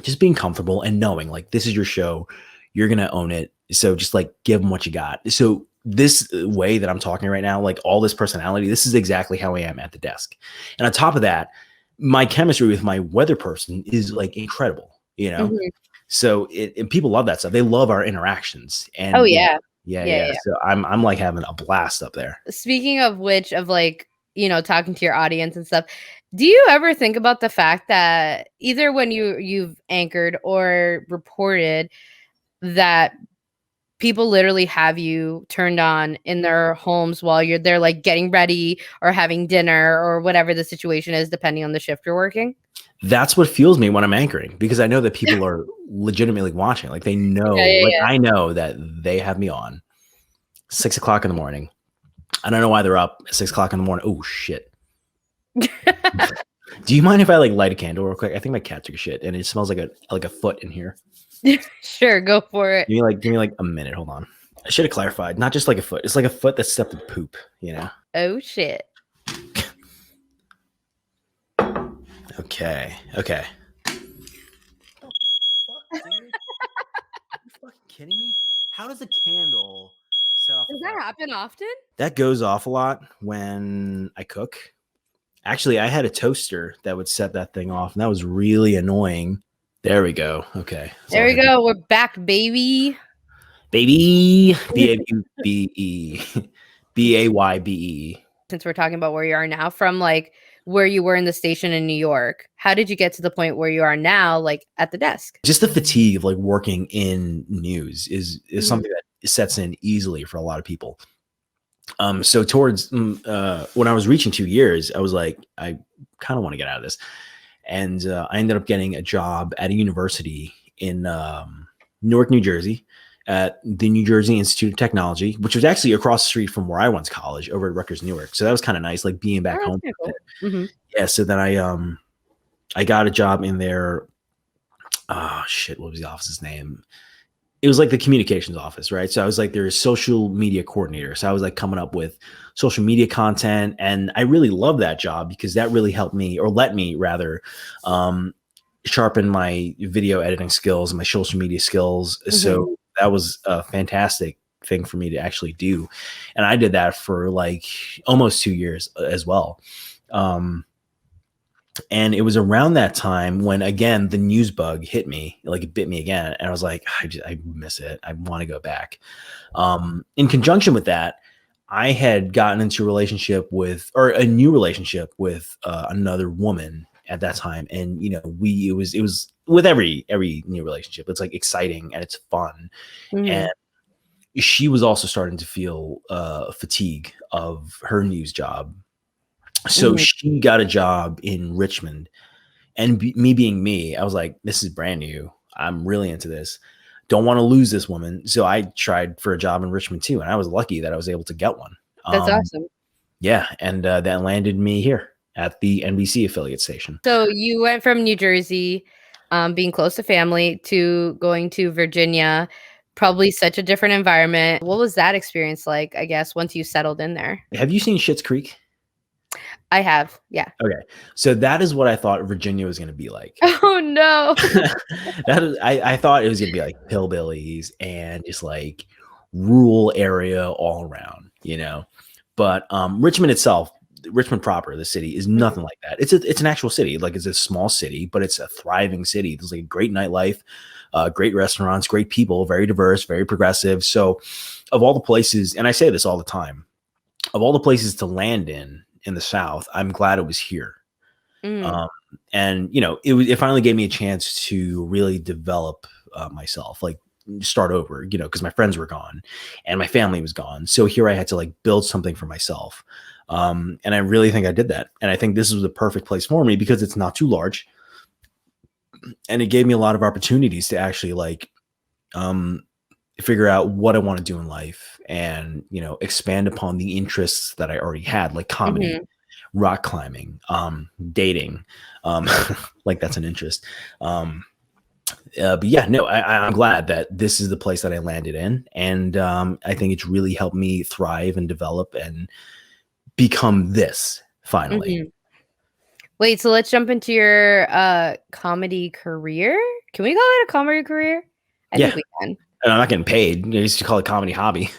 just being comfortable and knowing like this is your show, you're gonna own it. So just like give them what you got. So this way that I'm talking right now, like all this personality, this is exactly how I am at the desk. And on top of that, my chemistry with my weather person is like incredible, Mhm. So and people love that stuff. They love our interactions. Oh, And yeah. Yeah, yeah. yeah. So I'm like having a blast up there. Speaking of which, of like, talking to your audience and stuff, do you ever think about the fact that either when you've anchored or reported that people literally have you turned on in their homes while they're like getting ready or having dinner or whatever the situation is, depending on the shift you're working? That's what fuels me when I'm anchoring, because I know that people are legitimately watching. Like they know, Yeah, like yeah, I know that they have me on 6 o'clock in the morning. I don't know why they're up at 6 o'clock in the morning. Oh shit. yeah. Do you mind if I like light a candle real quick? I think my cat took a shit and it smells like a foot in here. Sure, go for it. Give me like a minute. Hold on. I should have clarified. Not just like a foot. It's like a foot that stepped in poop. Oh shit. Okay. Okay. What the fuck, dude? Are you fucking kidding me? How does a candle set off a Does fire? that happen often? That goes off a lot when I cook. Actually, I had a toaster that would set that thing off, and that was really annoying. There we go. Okay. So There we go. We're back, baby. baby. B-A-B-E. B-A-Y-B-E. Since we're talking about where you are now, from like where you were in the station in New York, how did you get to the point where you are now, like at the desk? Just the fatigue of like working in news is Mhm. something that sets in easily for a lot of people. So towards when I was reaching 2 years, I was like, I kind of want to get out of this. And I ended up getting a job at a university in Newark, New Jersey, at the New Jersey Institute of Technology, which was actually across the street from where I went to college, over at Rutgers, Newark. So that was kind of nice, like being back Oh, that's home. kinda cool. Mhm. Yeah. So then I got a job in their oh shit, what was the office's name? It was like the communications office, right? So I was like their social media coordinator. So I was like coming up with social media content, and I really loved that job because that really helped me, or let me rather, um, sharpen my video editing skills and my social media skills. Mhm. So that was a fantastic thing for me to actually do, and I did that for like almost 2 years as well. Um, and it was around that time when, again, the news bug hit me, like it bit me again. And I was like, I miss it. I want to go back. In conjunction with that, I had gotten into a relationship with, or a new relationship with another woman at that time. And, it was with every new relationship. It's like exciting and it's fun. And Mhm. she was also starting to feel fatigue of her news job. So Mhm. she got a job in Richmond, and me being me, I was like, this is brand new. I'm really into this. Don't want to lose this woman. So I tried for a job in Richmond too. And I was lucky that I was able to get one. That's awesome. Yeah. And that landed me here at the NBC affiliate station. So you went from New Jersey, being close to family, to going to Virginia, probably such a different environment. What was that experience like, I guess, once you settled in there? Have you seen Schitt's Creek? I have, yeah. Okay. So that is what I thought Virginia was going to be like. Oh, no. I thought it was going to be like hillbillies and just like rural area all around. But Richmond itself, Richmond proper, the city, is Mhm, nothing like that. It's an actual city. Like it's a small city, but it's a thriving city. There's like a great nightlife, great restaurants, great people, very diverse, very progressive. So of all the places, and I say this all the time, of all the places to land in the South, I'm glad it was here. mhm, Um, and it finally gave me a chance to really develop myself, like start over, because my friends were gone and my family was gone. So here I had to like build something for myself. And I really think I did that. And I think this was the perfect place for me because it's not too large, and it gave me a lot of opportunities to actually like um, figure out what I want to do in life, and expand upon the interests that I already had, like comedy, mhm. rock climbing, dating, like that's an interest. But yeah, no, I'm glad that this is the place that I landed in. And I think it's really helped me thrive and develop and become this finally. Mhm. Wait, so let's jump into your comedy career. Can we call it a comedy career? I Yeah. think we can. And I'm not getting paid. I used to call it comedy hobby.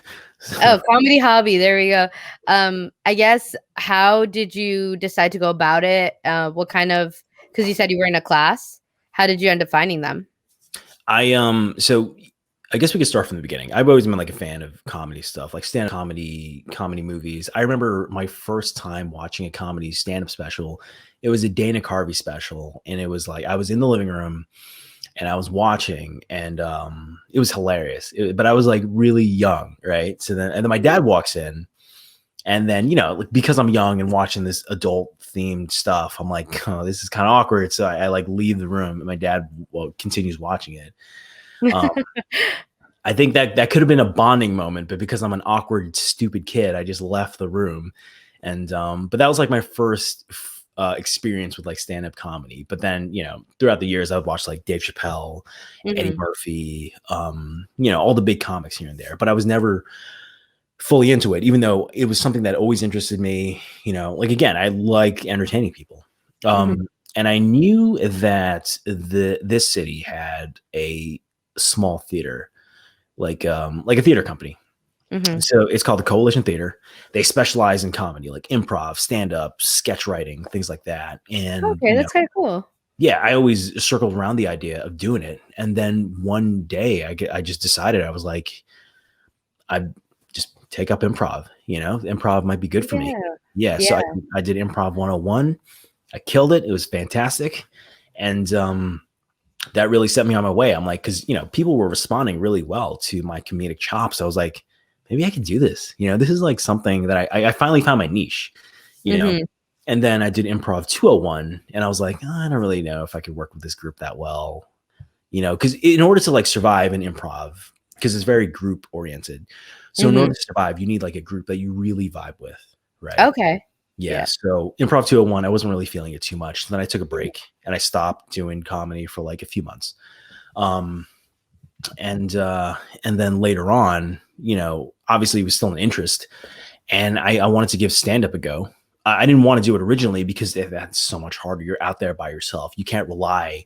Oh, comedy hobby. There we go. I guess how did you decide to go about it? What kind of, because you said you were in a class. How did you end up finding them? So I guess we could start from the beginning. I've always been like a fan of comedy stuff, like stand-up comedy movies. I remember my first time watching a comedy stand-up special. It was a Dana Carvey special, and it was like I was in the living room and I was watching, and it was hilarious. But I was like really young, right? So then my dad walks in, and then like, because I'm young and watching this adult themed stuff, I'm like, oh, this is kind of awkward. So I like leave the room, and my dad continues watching it. Um, I think that could have been a bonding moment, but because I'm an awkward, stupid kid, I just left the room. And but that was like my first experience with like stand-up comedy. But then, throughout the years, I would watch like Dave Chappelle, Eddie Mhm. Murphy, all the big comics here and there. But I was never fully into it, even though it was something that always interested me. Like again, I like entertaining people. Mhm. And I knew that this city had a small theater, like a theater company. Mhm. So it's called the Coalition Theater. They specialize in comedy, like improv, stand up, sketch writing, things like that. And Okay, that's kind of cool. yeah, I always circled around the idea of doing it. And then one day I just decided, I was like, I just take up improv. Improv might be good for me. Yeah. Yeah, so Yeah. I did improv 101. I killed it. It was fantastic. And that really set me on my way. I'm like, because people were responding really well to my comedic chops. I was like, maybe I can do this. This is like something that I finally found my niche. You know, Mhm. and then I did improv 201, and I was like, oh, I don't really know if I could work with this group that well. Because in order to like survive in improv, because it's very group oriented. So in Mhm. order to survive, you need like a group that you really vibe with, right? Okay. Yeah. Yeah. So improv 201, I wasn't really feeling it too much. So then I took a break and I stopped doing comedy for like a few months. Um, and then later on, obviously it was still an interest, and I wanted to give stand-up a go. I didn't want to do it originally because that's so much harder. You're out there by yourself. You can't rely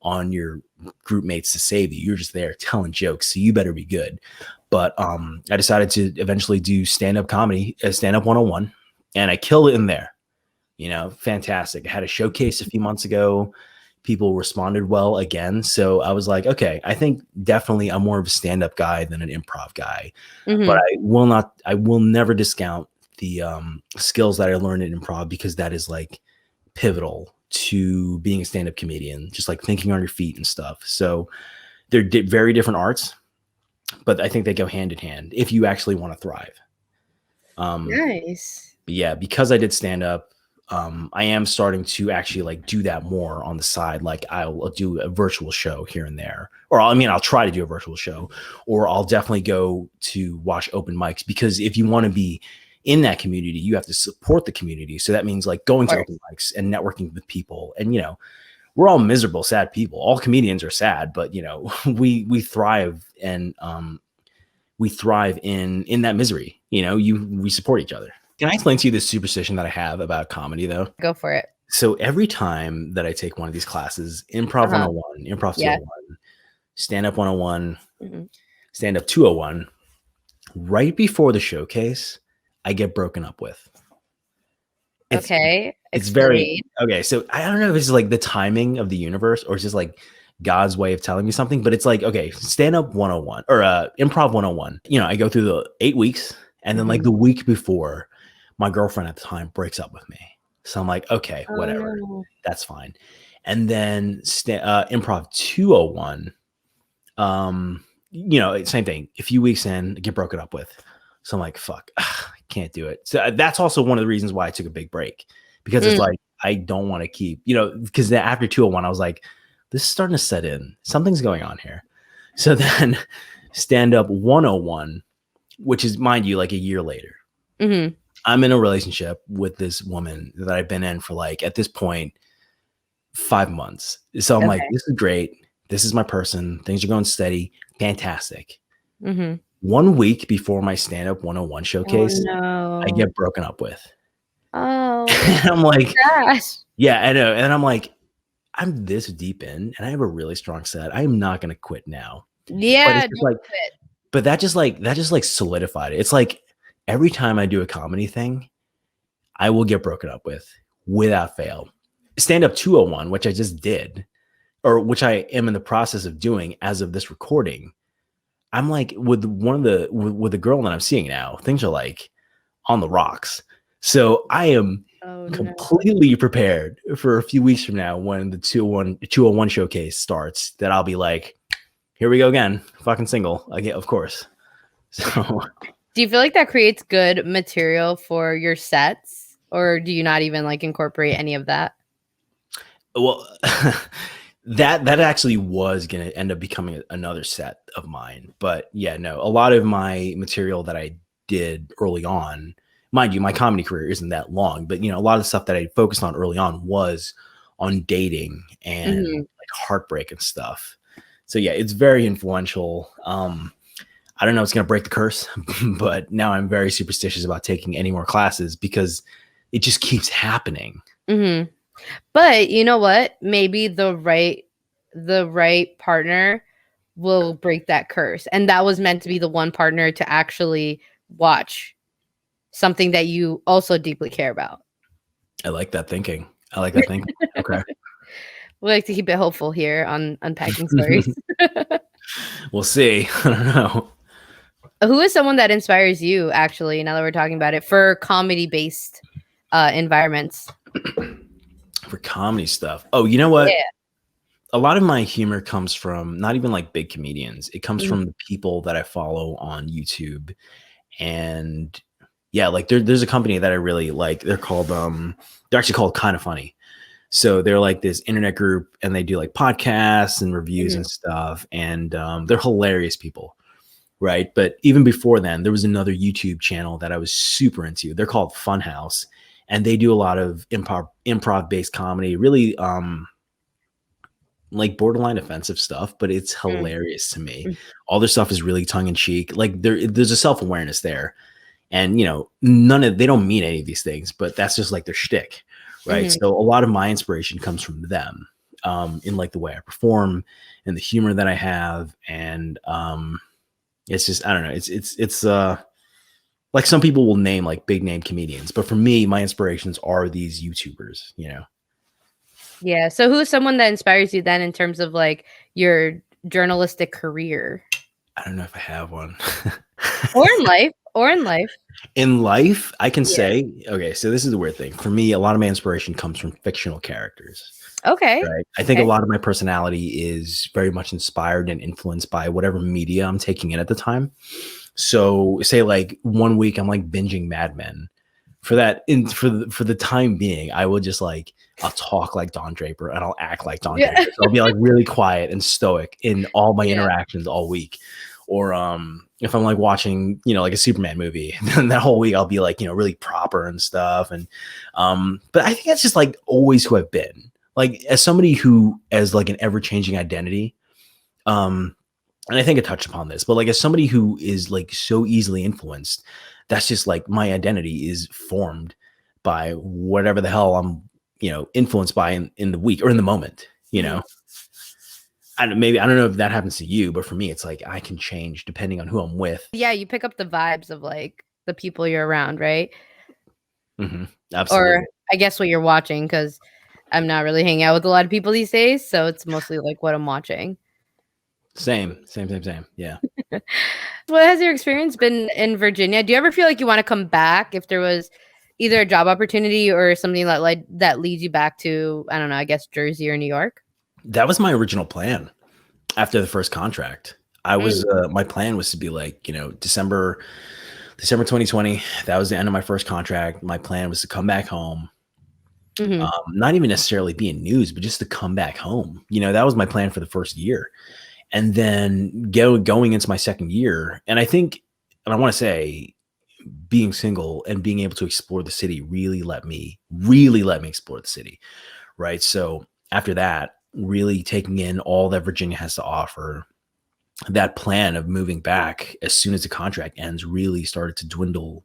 on your group mates to save you. You're just there telling jokes, so you better be good. But I decided to eventually do stand-up comedy, stand-up 101, and I killed it in there. Fantastic. I had a showcase a few months ago. People responded well again. So I was like, okay, I think definitely I'm more of a stand-up guy than an improv guy. But Mhm. I will never discount the skills that I learned in improv, because that is like pivotal to being a stand-up comedian, just like thinking on your feet and stuff. So they're very different arts, but I think they go hand in hand if you actually want to thrive. Nice. But yeah, because I did stand up, I am starting to actually like do that more on the side. Like I'll do a virtual show here and there, or I'll try to do a virtual show, or I'll definitely go to watch open mics, because if you want to be in that community, you have to support the community. So that means like going Of to course. open mics and networking with people. And we're all miserable, sad people. All comedians are sad, but we thrive, and we thrive in that misery. We support each other. Can I explain to you the superstition that I have about comedy, though? Go for it. So every time that I take one of these classes, improv Uh-huh. 101, improv Yeah. 201, stand up 101, Mhm. stand up 201, right before the showcase, I get broken up with. It's Okay. it's very Explain. okay. So I don't know if it's like the timing of the universe or it's just like God's way of telling me something, but it's like, okay, stand up 101 or improv 101. I go through the 8 weeks, and then like Mhm. the week before, my girlfriend at the time breaks up with me. So I'm like, okay, Oh, whatever. no. That's fine. And then improv 201, same thing. A few weeks in, I get broken up with. So I'm like, fuck, I can't do it. So that's also one of the reasons why I took a big break, because it's Mm. like, I don't want to keep, because after 201, I was like, this is starting to set in. Something's going on here. So then stand up 101, which is, mind you, like a year later. Mhm. I'm in a relationship with this woman that I've been in for like at this point 5 months. So I'm like, Okay. this is great. This is my person. Things are going steady. Fantastic. Mm-hmm. 1 week before my stand-up 101 Oh showcase, I no. get broken up with. Oh, And I'm like, gosh. yeah, I know. And I'm like, I'm this deep in and I have a really strong set. I am not gonna quit now. But it's Yeah, just don't like, quit. but that just like solidified it. It's like every time I do a comedy thing, I will get broken up with without fail. Stand up 201, which I just did, or which I am in the process of doing as of this recording. I'm like with with the girl that I'm seeing now, things are like on the rocks. So I am Oh no. completely prepared for a few weeks from now when the 201 showcase starts that I'll be like, here we go again, fucking single again, of course. So Do you feel like that creates good material for your sets, or do you not even like incorporate any of that? well that actually was going to end up becoming another set of mine, but yeah, no, a lot of my material that I did early on, mind you, my comedy career isn't that long, but you know, a lot of the stuff that I focused on early on was on dating and Hmm. like heartbreak and stuff. So yeah, it's very influential. I don't know, it's going to break the curse, but now I'm very superstitious about taking any more classes because it just keeps happening. Hmm. But you know what? Maybe the right partner will break that curse. And that was meant to be the one partner to actually watch something that you also deeply care about. I like that thinking. I like that thinking. Okay. We like to keep it hopeful here on Unpacking Stories. We'll see. I don't know. Who is someone that inspires you, actually, now that we're talking about it, for comedy-based environments? For comedy stuff. Oh, you know what? Yeah. A lot of my humor comes from not even like big comedians. It comes Mhm, from the people that I follow on YouTube. And yeah, like there's a company that I really like. They're actually called Kind of Funny. So they're like this internet group and they do like podcasts and reviews mhm, and stuff. And they're hilarious people. Right. But even before then, there was another YouTube channel that I was super into. They're called Funhouse. And they do a lot of improv based comedy, really like borderline offensive stuff, but it's mm, hilarious to me. mm, All their stuff is really tongue in cheek. Like there's a self awareness there, and you know, they don't mean any of these things, but that's just like their shtick, right? mhm. So a lot of my inspiration comes from them, in like the way I perform and the humor that I have, and it's just I don't know, it's like some people will name like big name comedians, but for me, my inspirations are these YouTubers, you know. Yeah. So who is someone that inspires you then in terms of like your journalistic career I don't know if I have one. or in life? Or in life. In life, I can Yeah. say, okay, so this is the weird thing. For me, a lot of my inspiration comes from fictional characters, Okay. right? I think a Okay. lot of my personality is very much inspired and influenced by whatever media I'm taking in at the time. So, say like 1 week I'm like binging Mad Men. For that, for the time being, I will just like I'll talk like Don Draper and I'll act like Don Yeah. Draper. So I'll be like really quiet and stoic in all my Yeah. interactions all week. Or if I'm like watching, you know, like a Superman movie, then that whole week I'll be like, you know, really proper and stuff. And but I think that's just like always who I've been. Like as somebody who as like an ever-changing identity, um, and I think I touched upon this, but like as somebody who is like so easily influenced, that's just like my identity is formed by whatever the hell I'm, you know, influenced by in the week or in the moment, you Mhm. know. I don't know if that happens to you, but for me, it's like I can change depending on who I'm with. Yeah, you pick up the vibes of like the people you're around, right? Hmm. Or Absolutely. I guess what you're watching, because I'm not really hanging out with a lot of people these days, so it's mostly like what I'm watching. Same. Yeah. What has your experience been in Virginia? Do you ever feel like you want to come back if there was either a job opportunity or something that leads you back to, I don't know, I guess Jersey or New York? That was my original plan after the first contract. I was Mm, my plan was to be like, you know, December 2020. That was the end of my first contract. My plan was to come back home, mhm, not even necessarily be in news, but just to come back home. You know, that was my plan for the first year. And then going into my second year. And I think, and I want to say being single and being able to explore the city really let me explore the city. Right. So after that, really taking in all that Virginia has to offer, that plan of moving back as soon as the contract ends really started to dwindle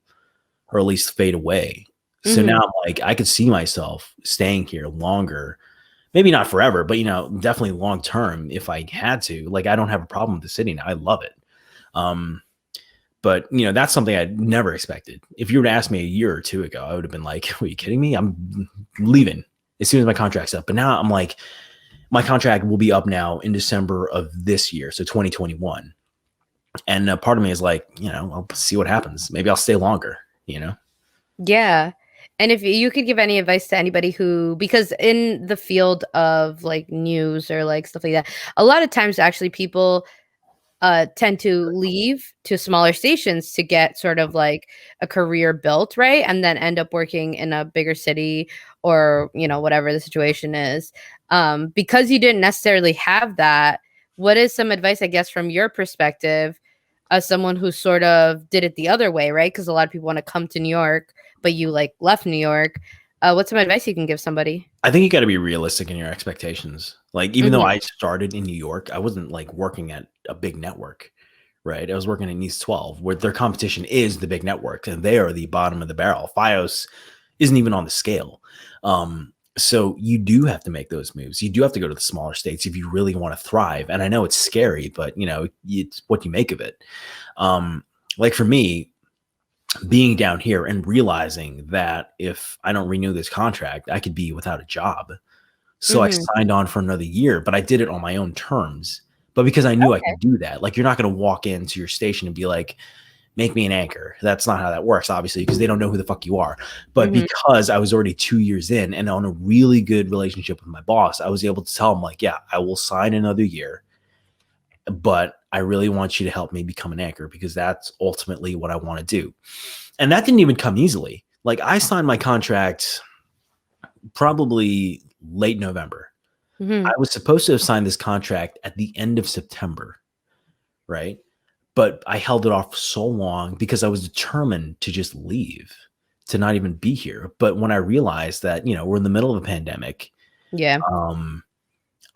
or at least fade away. So Hmm. now I'm like, I could see myself staying here longer, maybe not forever, but definitely long term if I had to. Like, I don't have a problem with the city now. I love it. Um, but that's something I never expected. If you were to ask me a year or two ago, I would have been like, "Are you kidding me? I'm leaving as soon as my contract's up." But now I'm like, my contract will be up now in December of this year, so 2021. And part of me is like, I'll see what happens. Maybe I'll stay longer. Yeah. And if you could give any advice to anybody who, because in the field of like news or like stuff like that, a lot of times actually people tend to leave to smaller stations to get sort of like a career built, right? And then end up working in a bigger city or, whatever the situation is. Because you didn't necessarily have that, what is some advice, I guess, from your perspective as someone who sort of did it the other way, right? Because a lot of people want to come to New York, but you like left New York. What's some advice you can give somebody? I think you got to be realistic in your expectations. Like, even though Hmm. I started in New York, I wasn't like working at a big network, right? I was working at East 12, where their competition is the big networks, and they are the bottom of the barrel. FiOS isn't even on the scale. So you do have to make those moves. You do have to go to the smaller states if you really want to thrive. And I know it's scary, but it's what you make of it. Like for me, being down here and realizing that if I don't renew this contract, I could be without a job. So I Hmm. signed on for another year, but I did it on my own terms. But because I knew I could do that, like, you're not going to walk into your station and be like, make me an anchor. That's not how that works, obviously, because they don't know who the fuck you are. But Hmm. because I was already 2 years in and on a really good relationship with my boss, I was able to tell him, like, yeah, I will sign another year, but I really want you to help me become an anchor because that's ultimately what I want to do. And that didn't even come easily. Like, I signed my contract probably late November. I Hmm. was supposed to have signed this contract at the end of September, right? But I held it off so long because I was determined to just leave, to not even be here. But when I realized that, we're in the middle of a pandemic, Yeah. um,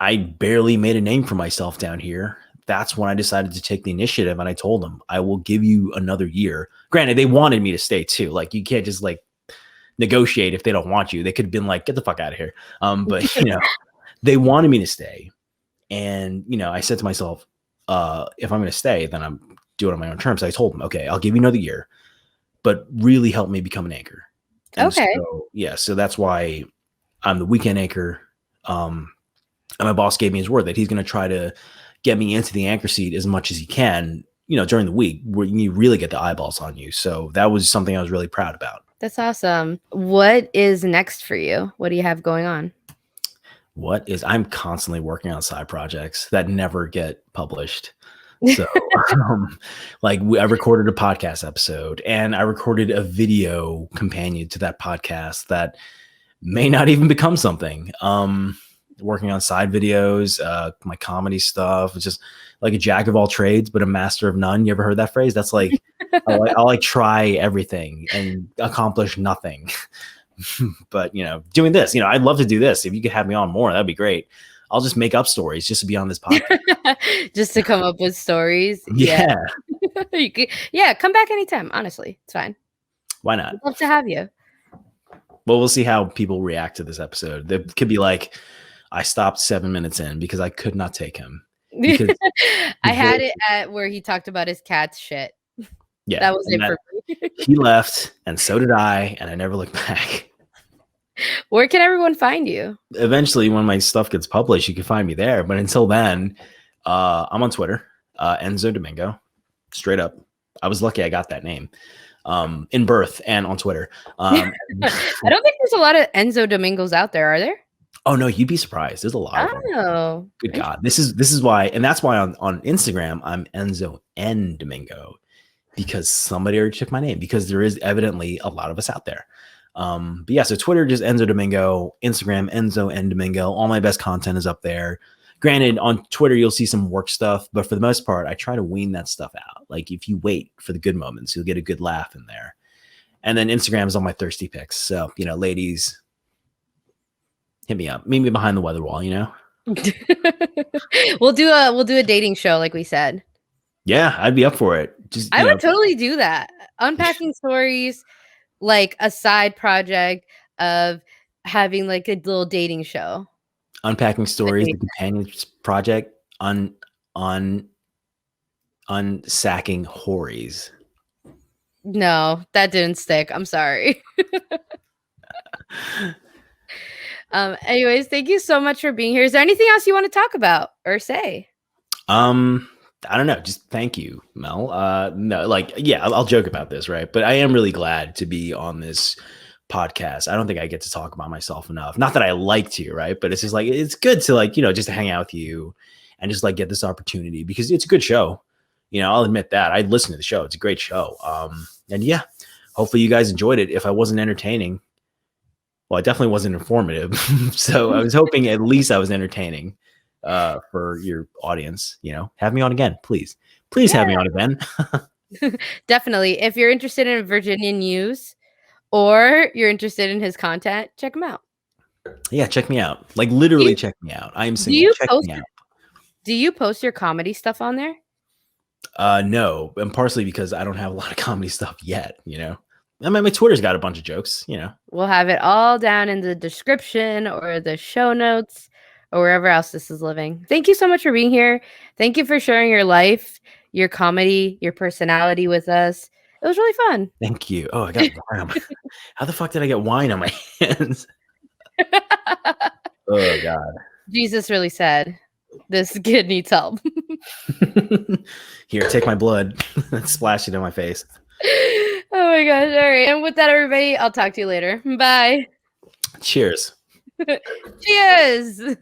I barely made a name for myself down here. That's when I decided to take the initiative, and I told them, I will give you another year. Granted, they wanted me to stay too. Like, you can't just like negotiate if they don't want you. They could have been like, get the fuck out of here. But they wanted me to stay. And, I said to myself, if I'm going to stay, then I'm doing it on my own terms. I told them, okay, I'll give you another year, but really help me become an anchor. And Okay. so, yeah, so that's why I'm the weekend anchor. And my boss gave me his word that he's going to try to get me into the anchor seat as much as he can, during the week where you really get the eyeballs on you. So that was something I was really proud about. That's awesome. What is next for you? What do you have going on? I'm constantly working on side projects that never get published. So, I recorded a podcast episode and I recorded a video companion to that podcast that may not even become something. Working on side videos, my comedy stuff. It's just like a jack of all trades, but a master of none. You ever heard that phrase? That's like, I'll like try everything and accomplish nothing. But doing this, I'd love to do this. If you could have me on more, that'd be great. I'll just make up stories just to be on this podcast. Just to come up with stories. Yeah. Yeah, Yeah, come back anytime. Honestly, it's fine. why I'd not? love to have you. Well, we'll see how people react to this episode. They could be like, I stopped 7 minutes in because I could not take him. Because I the had whole it at where he talked about his cat's shit. yeah, That was and it that for me. he left, and so did I, and I never looked back. Where can everyone find you? Eventually, when my stuff gets published, you can find me there. But until then, I'm on Twitter, Enzo Domingo, straight up. I was lucky I got that name in birth and on Twitter. I don't think there's a lot of Enzo Domingos out there, are there? Oh no, you'd be surprised. There's a lot of them. Oh, Good God, this is why, and that's why on Instagram I'm Enzo N Domingo, because somebody already took my name, because there is evidently a lot of us out there. But yeah, so Twitter just Enzo Domingo, Instagram Enzo N Domingo. All my best content is up there. Granted, on Twitter you'll see some work stuff, but for the most part, I try to wean that stuff out. Like if you wait for the good moments, you'll get a good laugh in there. And then Instagram is all my thirsty pics. So, ladies, hit me up. Meet me behind the weather wall, We'll do a dating show like we said. Yeah, I'd be up for it. Just I would totally do that. Unpacking stories, like a side project of having like a little dating show. Unpacking stories, the companion project, unsacking hories. No, that didn't stick. I'm sorry. Anyways, thank you so much for being here. Is there anything else you want to talk about or say? I don't know. Just thank you, Mel. No, like, yeah, I'll joke about this, right? But I am really glad to be on this podcast. I don't think I get to talk about myself enough. Not that I like to, right? But it's just like, it's good to like, just to hang out with you and just like get this opportunity because it's a good show. I'll admit that. I listen to the show. It's a great show. And yeah, hopefully you guys enjoyed it. If I wasn't entertaining, well, I definitely wasn't informative. So I was hoping at least I was entertaining for your audience. Have me on again, please. Please have me on again. Definitely. If you're interested in Virginia news or you're interested in his content, check him out. Yeah, check me out. Like literally check me out. I am single. Check me out. Do you post your comedy stuff on there? No, and partially because I don't have a lot of comedy stuff yet, I mean, my Twitter's got a bunch of jokes, We'll have it all down in the description or the show notes or wherever else this is living. Thank you so much for being here. Thank you for sharing your life, your comedy, your personality with us. It was really fun. Thank you. Oh, I got wine. How the fuck did I get wine on my hands? Oh, God. Jesus really said, this kid needs help. Here, take my blood and splash it in my face. Oh my gosh. All right. And with that, everybody, I'll talk to you later. Bye. Cheers. Cheers.